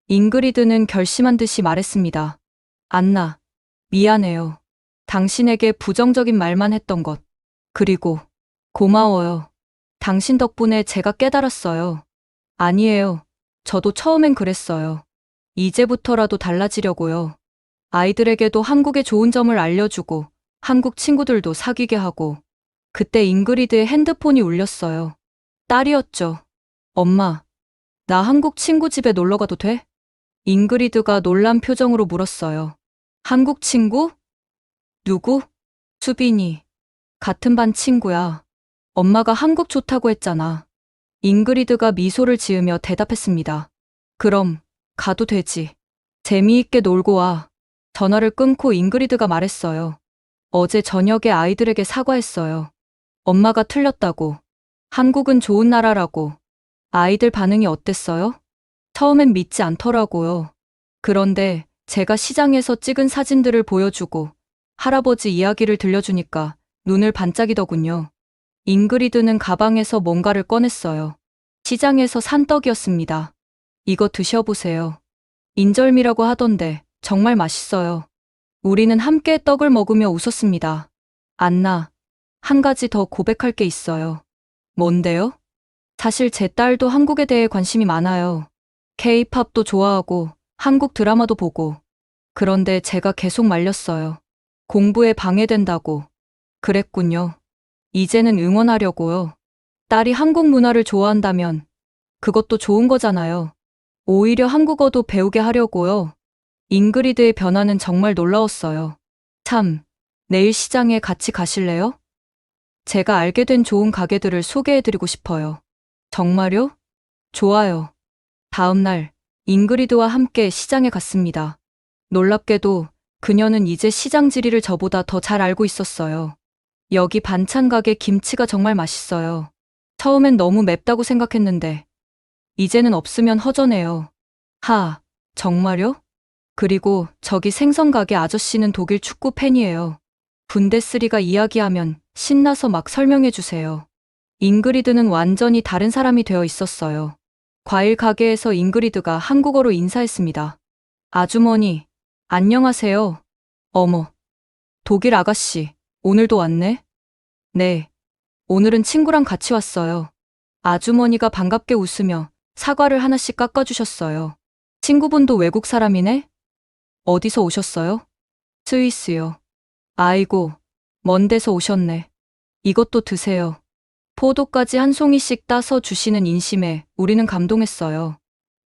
잉그리드는 결심한 듯이 말했습니다. 안나, 미안해요. 당신에게 부정적인 말만 했던 것. 그리고 고마워요. 당신 덕분에 제가 깨달았어요. 아니에요. 저도 처음엔 그랬어요. 이제부터라도 달라지려고요. 아이들에게도 한국의 좋은 점을 알려주고 한국 친구들도 사귀게 하고. 그때 잉그리드의 핸드폰이 울렸어요. 딸이었죠. 엄마, 나 한국 친구 집에 놀러 가도 돼? 잉그리드가 놀란 표정으로 물었어요. 한국 친구? 누구? 수빈이. 같은 반 친구야. 엄마가 한국 좋다고 했잖아. 잉그리드가 미소를 지으며 대답했습니다. 그럼 가도 되지. 재미있게 놀고 와. 전화를 끊고 잉그리드가 말했어요. 어제 저녁에 아이들에게 사과했어요. 엄마가 틀렸다고. 한국은 좋은 나라라고. 아이들 반응이 어땠어요? 처음엔 믿지 않더라고요. 그런데 제가 시장에서 찍은 사진들을 보여주고 할아버지 이야기를 들려주니까 눈을 반짝이더군요. 잉그리드는 가방에서 뭔가를 꺼냈어요. 시장에서 산 떡이었습니다. 이거 드셔보세요. 인절미라고 하던데 정말 맛있어요. 우리는 함께 떡을 먹으며 웃었습니다. 안나, 한 가지 더 고백할 게 있어요. 뭔데요? 사실 제 딸도 한국에 대해 관심이 많아요. K-팝도 좋아하고 한국 드라마도 보고. 그런데 제가 계속 말렸어요. 공부에 방해된다고. 그랬군요. 이제는 응원하려고요. 딸이 한국 문화를 좋아한다면 그것도 좋은 거잖아요. 오히려 한국어도 배우게 하려고요. 잉그리드의 변화는 정말 놀라웠어요. 참, 내일 시장에 같이 가실래요? 제가 알게 된 좋은 가게들을 소개해드리고 싶어요. 정말요? 좋아요. 다음 날, 잉그리드와 함께 시장에 갔습니다. 놀랍게도 그녀는 이제 시장 지리를 저보다 더 잘 알고 있었어요. 여기 반찬 가게 김치가 정말 맛있어요. 처음엔 너무 맵다고 생각했는데, 이제는 없으면 허전해요. 하, 정말요? 그리고 저기 생선 가게 아저씨는 독일 축구 팬이에요. 분데스리가 이야기하면 신나서 막 설명해 주세요. 잉그리드는 완전히 다른 사람이 되어 있었어요. 과일 가게에서 잉그리드가 한국어로 인사했습니다. 아주머니, 안녕하세요. 어머, 독일 아가씨, 오늘도 왔네? 네, 오늘은 친구랑 같이 왔어요. 아주머니가 반갑게 웃으며 사과를 하나씩 깎아주셨어요. 친구분도 외국 사람이네? 어디서 오셨어요? 스위스요. 아이고, 먼 데서 오셨네. 이것도 드세요. 포도까지 한 송이씩 따서 주시는 인심에 우리는 감동했어요.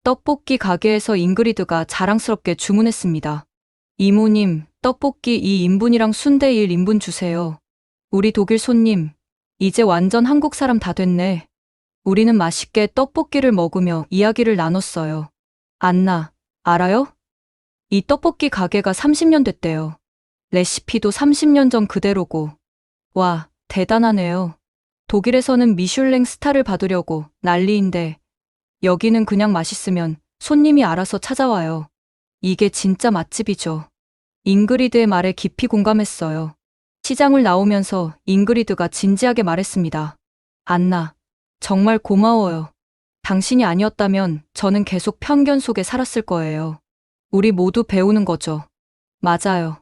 떡볶이 가게에서 잉그리드가 자랑스럽게 주문했습니다. 이모님, 떡볶이 2인분이랑 순대 1인분 주세요. 우리 독일 손님, 이제 완전 한국 사람 다 됐네. 우리는 맛있게 떡볶이를 먹으며 이야기를 나눴어요. 안나, 알아요? 이 떡볶이 가게가 30년 됐대요. 레시피도 30년 전 그대로고. 와, 대단하네요. 독일에서는 미슐랭 스타를 받으려고 난리인데 여기는 그냥 맛있으면 손님이 알아서 찾아와요. 이게 진짜 맛집이죠. 잉그리드의 말에 깊이 공감했어요. 시장을 나오면서 잉그리드가 진지하게 말했습니다. 안나, 정말 고마워요. 당신이 아니었다면 저는 계속 편견 속에 살았을 거예요. 우리 모두 배우는 거죠. 맞아요.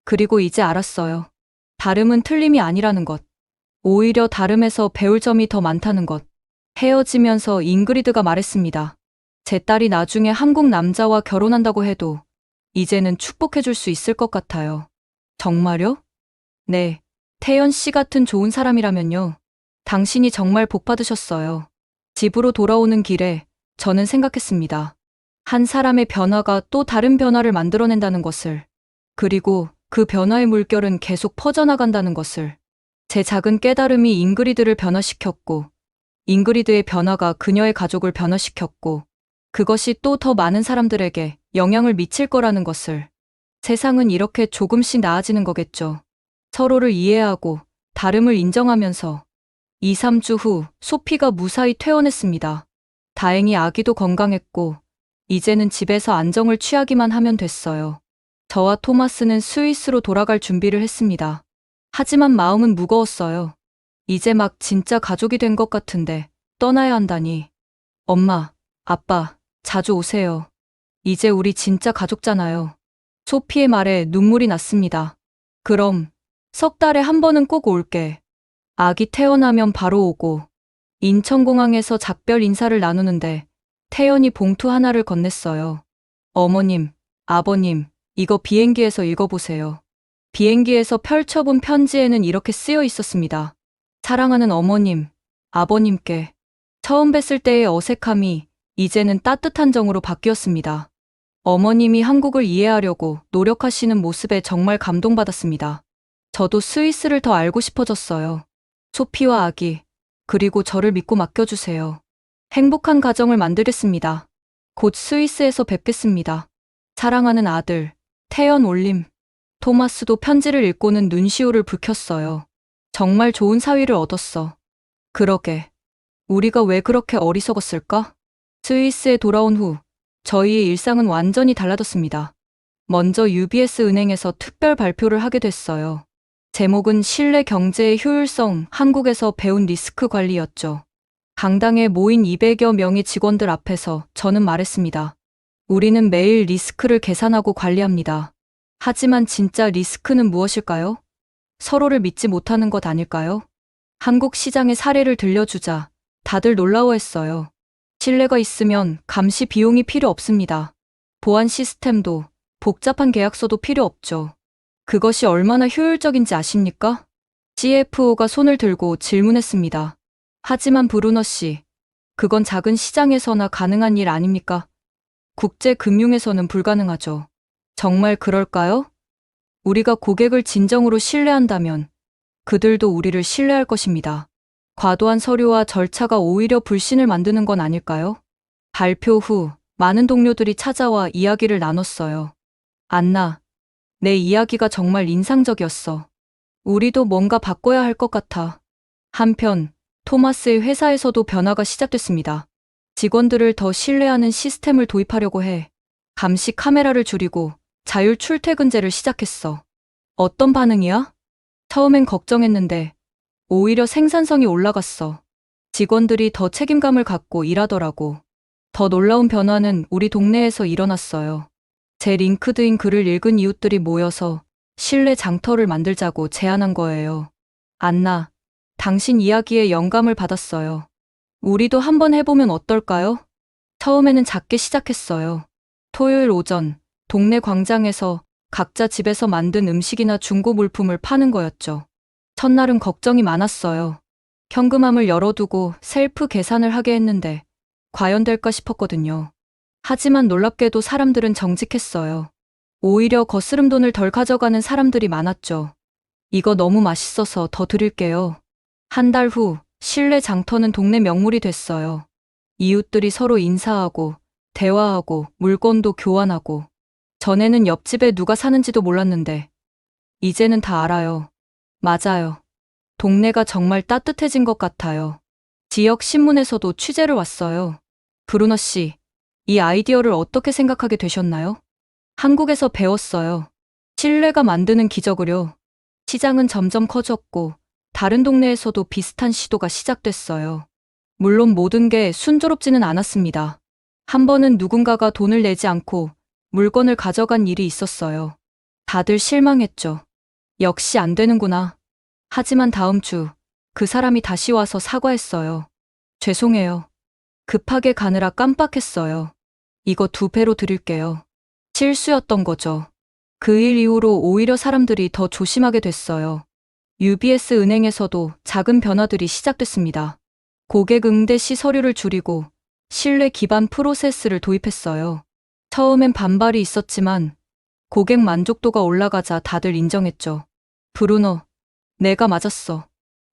그리고 이제 알았어요. 다름은 틀림이 아니라는 것. 오히려 다름에서 배울 점이 더 많다는 것. 헤어지면서 잉그리드가 말했습니다. 제 딸이 나중에 한국 남자와 결혼한다고 해도 이제는 축복해줄 수 있을 것 같아요. 정말요? 네. 태연 씨 같은 좋은 사람이라면요. 당신이 정말 복 받으셨어요. 집으로 돌아오는 길에 저는 생각했습니다. 한 사람의 변화가 또 다른 변화를 만들어낸다는 것을. 그리고 그 변화의 물결은 계속 퍼져나간다는 것을. 제 작은 깨달음이 잉그리드를 변화시켰고, 잉그리드의 변화가 그녀의 가족을 변화시켰고, 그것이 또 더 많은 사람들에게 영향을 미칠 거라는 것을. 세상은 이렇게 조금씩 나아지는 거겠죠. 서로를 이해하고 다름을 인정하면서. 2, 3주 후 소피가 무사히 퇴원했습니다. 다행히 아기도 건강했고 이제는 집에서 안정을 취하기만 하면 됐어요. 저와 토마스는 스위스로 돌아갈 준비를 했습니다. 하지만 마음은 무거웠어요. 이제 막 진짜 가족이 된 것 같은데 떠나야 한다니. 엄마, 아빠, 자주 오세요. 이제 우리 진짜 가족잖아요. 소피의 말에 눈물이 났습니다. 그럼 석 달에 한 번은 꼭 올게. 아기 태어나면 바로 오고. 인천공항에서 작별 인사를 나누는데 태연이 봉투 하나를 건넸어요. 어머님, 아버님, 이거 비행기에서 읽어보세요. 비행기에서 펼쳐본 편지에는 이렇게 쓰여 있었습니다. 사랑하는 어머님, 아버님께. 처음 뵀을 때의 어색함이 이제는 따뜻한 정으로 바뀌었습니다. 어머님이 한국을 이해하려고 노력하시는 모습에 정말 감동받았습니다. 저도 스위스를 더 알고 싶어졌어요. 소피와 아기, 그리고 저를 믿고 맡겨주세요. 행복한 가정을 만들겠습니다. 곧 스위스에서 뵙겠습니다. 사랑하는 아들, 태연 올림. 토마스도 편지를 읽고는 눈시울을 붉혔어요. 정말 좋은 사위를 얻었어. 그러게. 우리가 왜 그렇게 어리석었을까? 스위스에 돌아온 후 저희의 일상은 완전히 달라졌습니다. 먼저 UBS 은행에서 특별 발표를 하게 됐어요. 제목은 신뢰 경제의 효율성, 한국에서 배운 리스크 관리였죠. 강당에 모인 200여 명의 직원들 앞에서 저는 말했습니다. 우리는 매일 리스크를 계산하고 관리합니다. 하지만 진짜 리스크는 무엇일까요? 서로를 믿지 못하는 것 아닐까요? 한국 시장의 사례를 들려주자 다들 놀라워했어요. 신뢰가 있으면 감시 비용이 필요 없습니다. 보안 시스템도 복잡한 계약서도 필요 없죠. 그것이 얼마나 효율적인지 아십니까? CFO가 손을 들고 질문했습니다. 하지만 브루너 씨, 그건 작은 시장에서나 가능한 일 아닙니까? 국제 금융에서는 불가능하죠. 정말 그럴까요? 우리가 고객을 진정으로 신뢰한다면 그들도 우리를 신뢰할 것입니다. 과도한 서류와 절차가 오히려 불신을 만드는 건 아닐까요? 발표 후 많은 동료들이 찾아와 이야기를 나눴어요. 안나, 내 이야기가 정말 인상적이었어. 우리도 뭔가 바꿔야 할 것 같아. 한편 토마스의 회사에서도 변화가 시작됐습니다. 직원들을 더 신뢰하는 시스템을 도입하려고 해. 감시 카메라를 줄이고 자율 출퇴근제를 시작했어. 어떤 반응이야? 처음엔 걱정했는데 오히려 생산성이 올라갔어. 직원들이 더 책임감을 갖고 일하더라고. 더 놀라운 변화는 우리 동네에서 일어났어요. 제 링크드인 글을 읽은 이웃들이 모여서 신뢰 장터를 만들자고 제안한 거예요. 안나, 당신 이야기에 영감을 받았어요. 우리도 한번 해보면 어떨까요? 처음에는 작게 시작했어요. 토요일 오전, 동네 광장에서 각자 집에서 만든 음식이나 중고 물품을 파는 거였죠. 첫날은 걱정이 많았어요. 현금함을 열어두고 셀프 계산을 하게 했는데 과연 될까 싶었거든요. 하지만 놀랍게도 사람들은 정직했어요. 오히려 거스름 돈을 덜 가져가는 사람들이 많았죠. 이거 너무 맛있어서 더 드릴게요. 한 달 후 신뢰 장터는 동네 명물이 됐어요. 이웃들이 서로 인사하고 대화하고 물건도 교환하고. 전에는 옆집에 누가 사는지도 몰랐는데 이제는 다 알아요. 맞아요. 동네가 정말 따뜻해진 것 같아요. 지역 신문에서도 취재를 왔어요. 브루너 씨, 이 아이디어를 어떻게 생각하게 되셨나요? 한국에서 배웠어요. 신뢰가 만드는 기적을요. 시장은 점점 커졌고 다른 동네에서도 비슷한 시도가 시작됐어요. 물론 모든 게 순조롭지는 않았습니다. 한 번은 누군가가 돈을 내지 않고 물건을 가져간 일이 있었어요. 다들 실망했죠. 역시 안 되는구나. 하지만 다음 주 그 사람이 다시 와서 사과했어요. 죄송해요. 급하게 가느라 깜빡했어요. 이거 2배로 드릴게요. 실수였던 거죠. 그 일 이후로 오히려 사람들이 더 조심하게 됐어요. UBS 은행에서도 작은 변화들이 시작됐습니다. 고객 응대 시 서류를 줄이고 신뢰 기반 프로세스를 도입했어요. 처음엔 반발이 있었지만 고객 만족도가 올라가자 다들 인정했죠. 브루노, 내가 맞았어.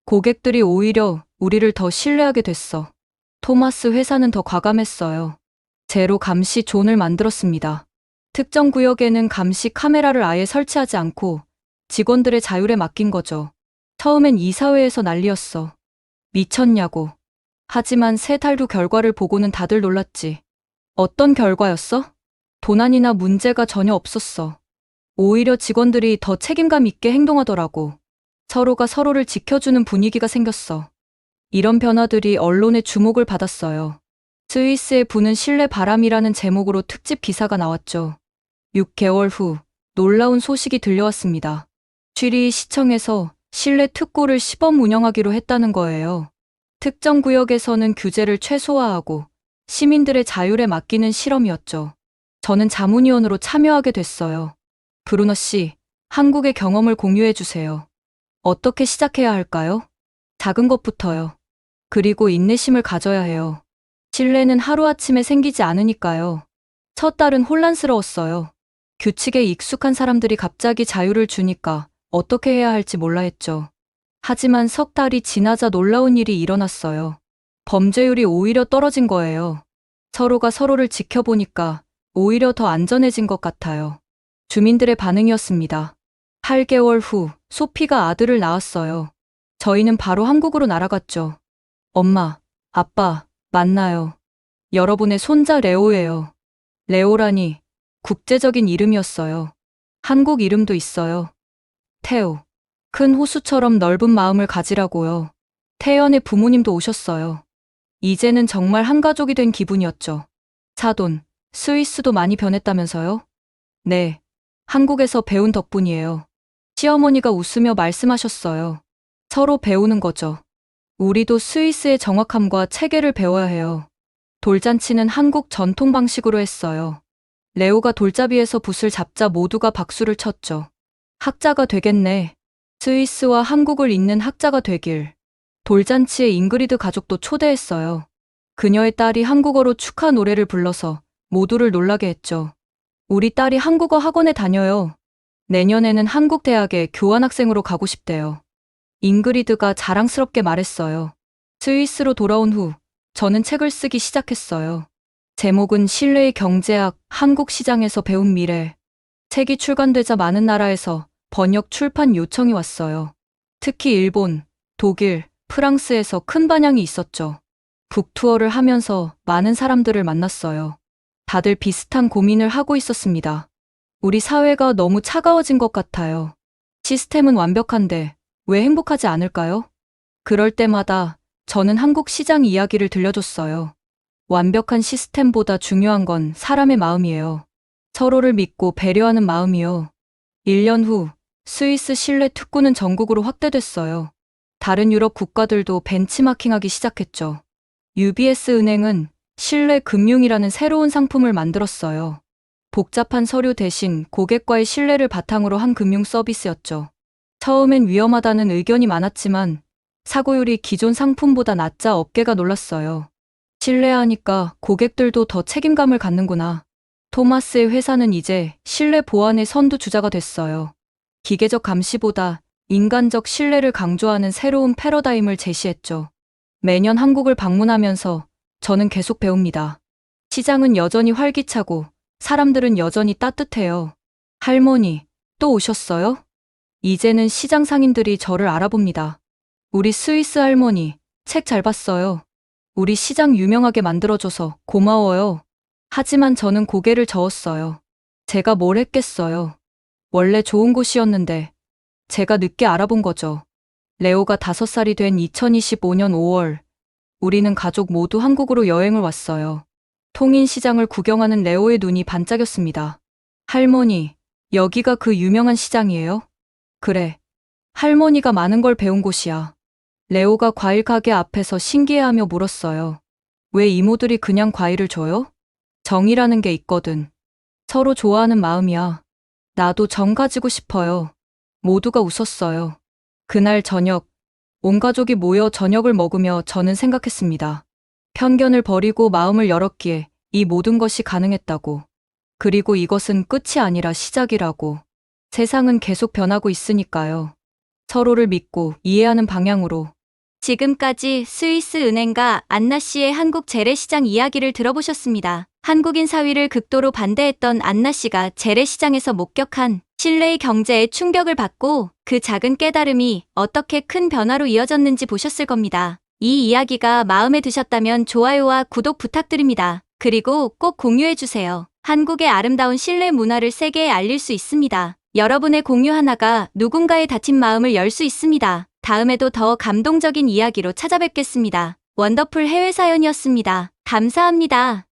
고객들이 오히려 우리를 더 신뢰하게 됐어. 토마스 회사는 더 과감했어요. 제로 감시 존을 만들었습니다. 특정 구역에는 감시 카메라를 아예 설치하지 않고 직원들의 자율에 맡긴 거죠. 처음엔 이사회에서 난리였어. 미쳤냐고. 하지만 3달 후 결과를 보고는 다들 놀랐지. 어떤 결과였어? 도난이나 문제가 전혀 없었어. 오히려 직원들이 더 책임감 있게 행동하더라고. 서로가 서로를 지켜주는 분위기가 생겼어. 이런 변화들이 언론의 주목을 받았어요. 스위스의 부는 신뢰 바람이라는 제목으로 특집 기사가 나왔죠. 6개월 후 놀라운 소식이 들려왔습니다. 취리 시청에서 실내 특고를 시범 운영하기로 했다는 거예요. 특정 구역에서는 규제를 최소화하고 시민들의 자율에 맡기는 실험이었죠. 저는 자문위원으로 참여하게 됐어요. 브루너 씨, 한국의 경험을 공유해 주세요. 어떻게 시작해야 할까요? 작은 것부터요. 그리고 인내심을 가져야 해요. 신뢰는 하루아침에 생기지 않으니까요. 첫 달은 혼란스러웠어요. 규칙에 익숙한 사람들이 갑자기 자유를 주니까 어떻게 해야 할지 몰라 했죠. 하지만 석 달이 지나자 놀라운 일이 일어났어요. 범죄율이 오히려 떨어진 거예요. 서로가 서로를 지켜보니까 오히려 더 안전해진 것 같아요. 주민들의 반응이었습니다. 8개월 후 소피가 아들을 낳았어요. 저희는 바로 한국으로 날아갔죠. 엄마, 아빠, 만나요. 여러분의 손자 레오예요. 레오라니 국제적인 이름이었어요. 한국 이름도 있어요. 태우. 큰 호수처럼 넓은 마음을 가지라고요. 태연의 부모님도 오셨어요. 이제는 정말 한 가족이 된 기분이었죠. 사돈, 스위스도 많이 변했다면서요? 네, 한국에서 배운 덕분이에요. 시어머니가 웃으며 말씀하셨어요. 서로 배우는 거죠. 우리도 스위스의 정확함과 체계를 배워야 해요. 돌잔치는 한국 전통 방식으로 했어요. 레오가 돌잡이에서 붓을 잡자 모두가 박수를 쳤죠. 학자가 되겠네. 스위스와 한국을 잇는 학자가 되길. 돌잔치에 잉그리드 가족도 초대했어요. 그녀의 딸이 한국어로 축하 노래를 불러서 모두를 놀라게 했죠. 우리 딸이 한국어 학원에 다녀요. 내년에는 한국 대학에 교환학생으로 가고 싶대요. 잉그리드가 자랑스럽게 말했어요. 스위스로 돌아온 후 저는 책을 쓰기 시작했어요. 제목은 신뢰의 경제학, 한국 시장에서 배운 미래. 책이 출간되자 많은 나라에서 번역 출판 요청이 왔어요. 특히 일본, 독일, 프랑스에서 큰 반향이 있었죠. 북투어를 하면서 많은 사람들을 만났어요. 다들 비슷한 고민을 하고 있었습니다. 우리 사회가 너무 차가워진 것 같아요. 시스템은 완벽한데 왜 행복하지 않을까요? 그럴 때마다 저는 한국 시장 이야기를 들려줬어요. 완벽한 시스템보다 중요한 건 사람의 마음이에요. 서로를 믿고 배려하는 마음이요. 1년 후 스위스 신뢰 특구는 전국으로 확대됐어요. 다른 유럽 국가들도 벤치마킹하기 시작했죠. UBS 은행은 신뢰 금융이라는 새로운 상품을 만들었어요. 복잡한 서류 대신 고객과의 신뢰를 바탕으로 한 금융 서비스였죠. 처음엔 위험하다는 의견이 많았지만 사고율이 기존 상품보다 낮자 업계가 놀랐어요. 신뢰하니까 고객들도 더 책임감을 갖는구나. 토마스의 회사는 이제 신뢰 보안의 선두주자가 됐어요. 기계적 감시보다 인간적 신뢰를 강조하는 새로운 패러다임을 제시했죠. 매년 한국을 방문하면서 저는 계속 배웁니다. 시장은 여전히 활기차고 사람들은 여전히 따뜻해요. 할머니, 또 오셨어요? 이제는 시장 상인들이 저를 알아봅니다. 우리 스위스 할머니, 책 잘 봤어요. 우리 시장 유명하게 만들어줘서 고마워요. 하지만 저는 고개를 저었어요. 제가 뭘 했겠어요. 원래 좋은 곳이었는데 제가 늦게 알아본 거죠. 레오가 5살이 된 2025년 5월, 우리는 가족 모두 한국으로 여행을 왔어요. 통인시장을 구경하는 레오의 눈이 반짝였습니다. 할머니, 여기가 그 유명한 시장이에요? 그래. 할머니가 많은 걸 배운 곳이야. 레오가 과일 가게 앞에서 신기해하며 물었어요. 왜 이모들이 그냥 과일을 줘요? 정이라는 게 있거든. 서로 좋아하는 마음이야. 나도 정 가지고 싶어요. 모두가 웃었어요. 그날 저녁, 온 가족이 모여 저녁을 먹으며 저는 생각했습니다. 편견을 버리고 마음을 열었기에 이 모든 것이 가능했다고. 그리고 이것은 끝이 아니라 시작이라고. 세상은 계속 변하고 있으니까요. 서로를 믿고 이해하는 방향으로. 지금까지 스위스 은행가 안나 씨의 한국 재래시장 이야기를 들어보셨습니다. 한국인 사위를 극도로 반대했던 안나 씨가 재래시장에서 목격한 실내의 경제에 충격을 받고 그 작은 깨달음이 어떻게 큰 변화로 이어졌는지 보셨을 겁니다. 이 이야기가 마음에 드셨다면 좋아요와 구독 부탁드립니다. 그리고 꼭 공유해주세요. 한국의 아름다운 실내 문화를 세계에 알릴 수 있습니다. 여러분의 공유 하나가 누군가의 다친 마음을 열 수 있습니다. 다음에도 더 감동적인 이야기로 찾아뵙겠습니다. 원더풀 해외 사연이었습니다. 감사합니다.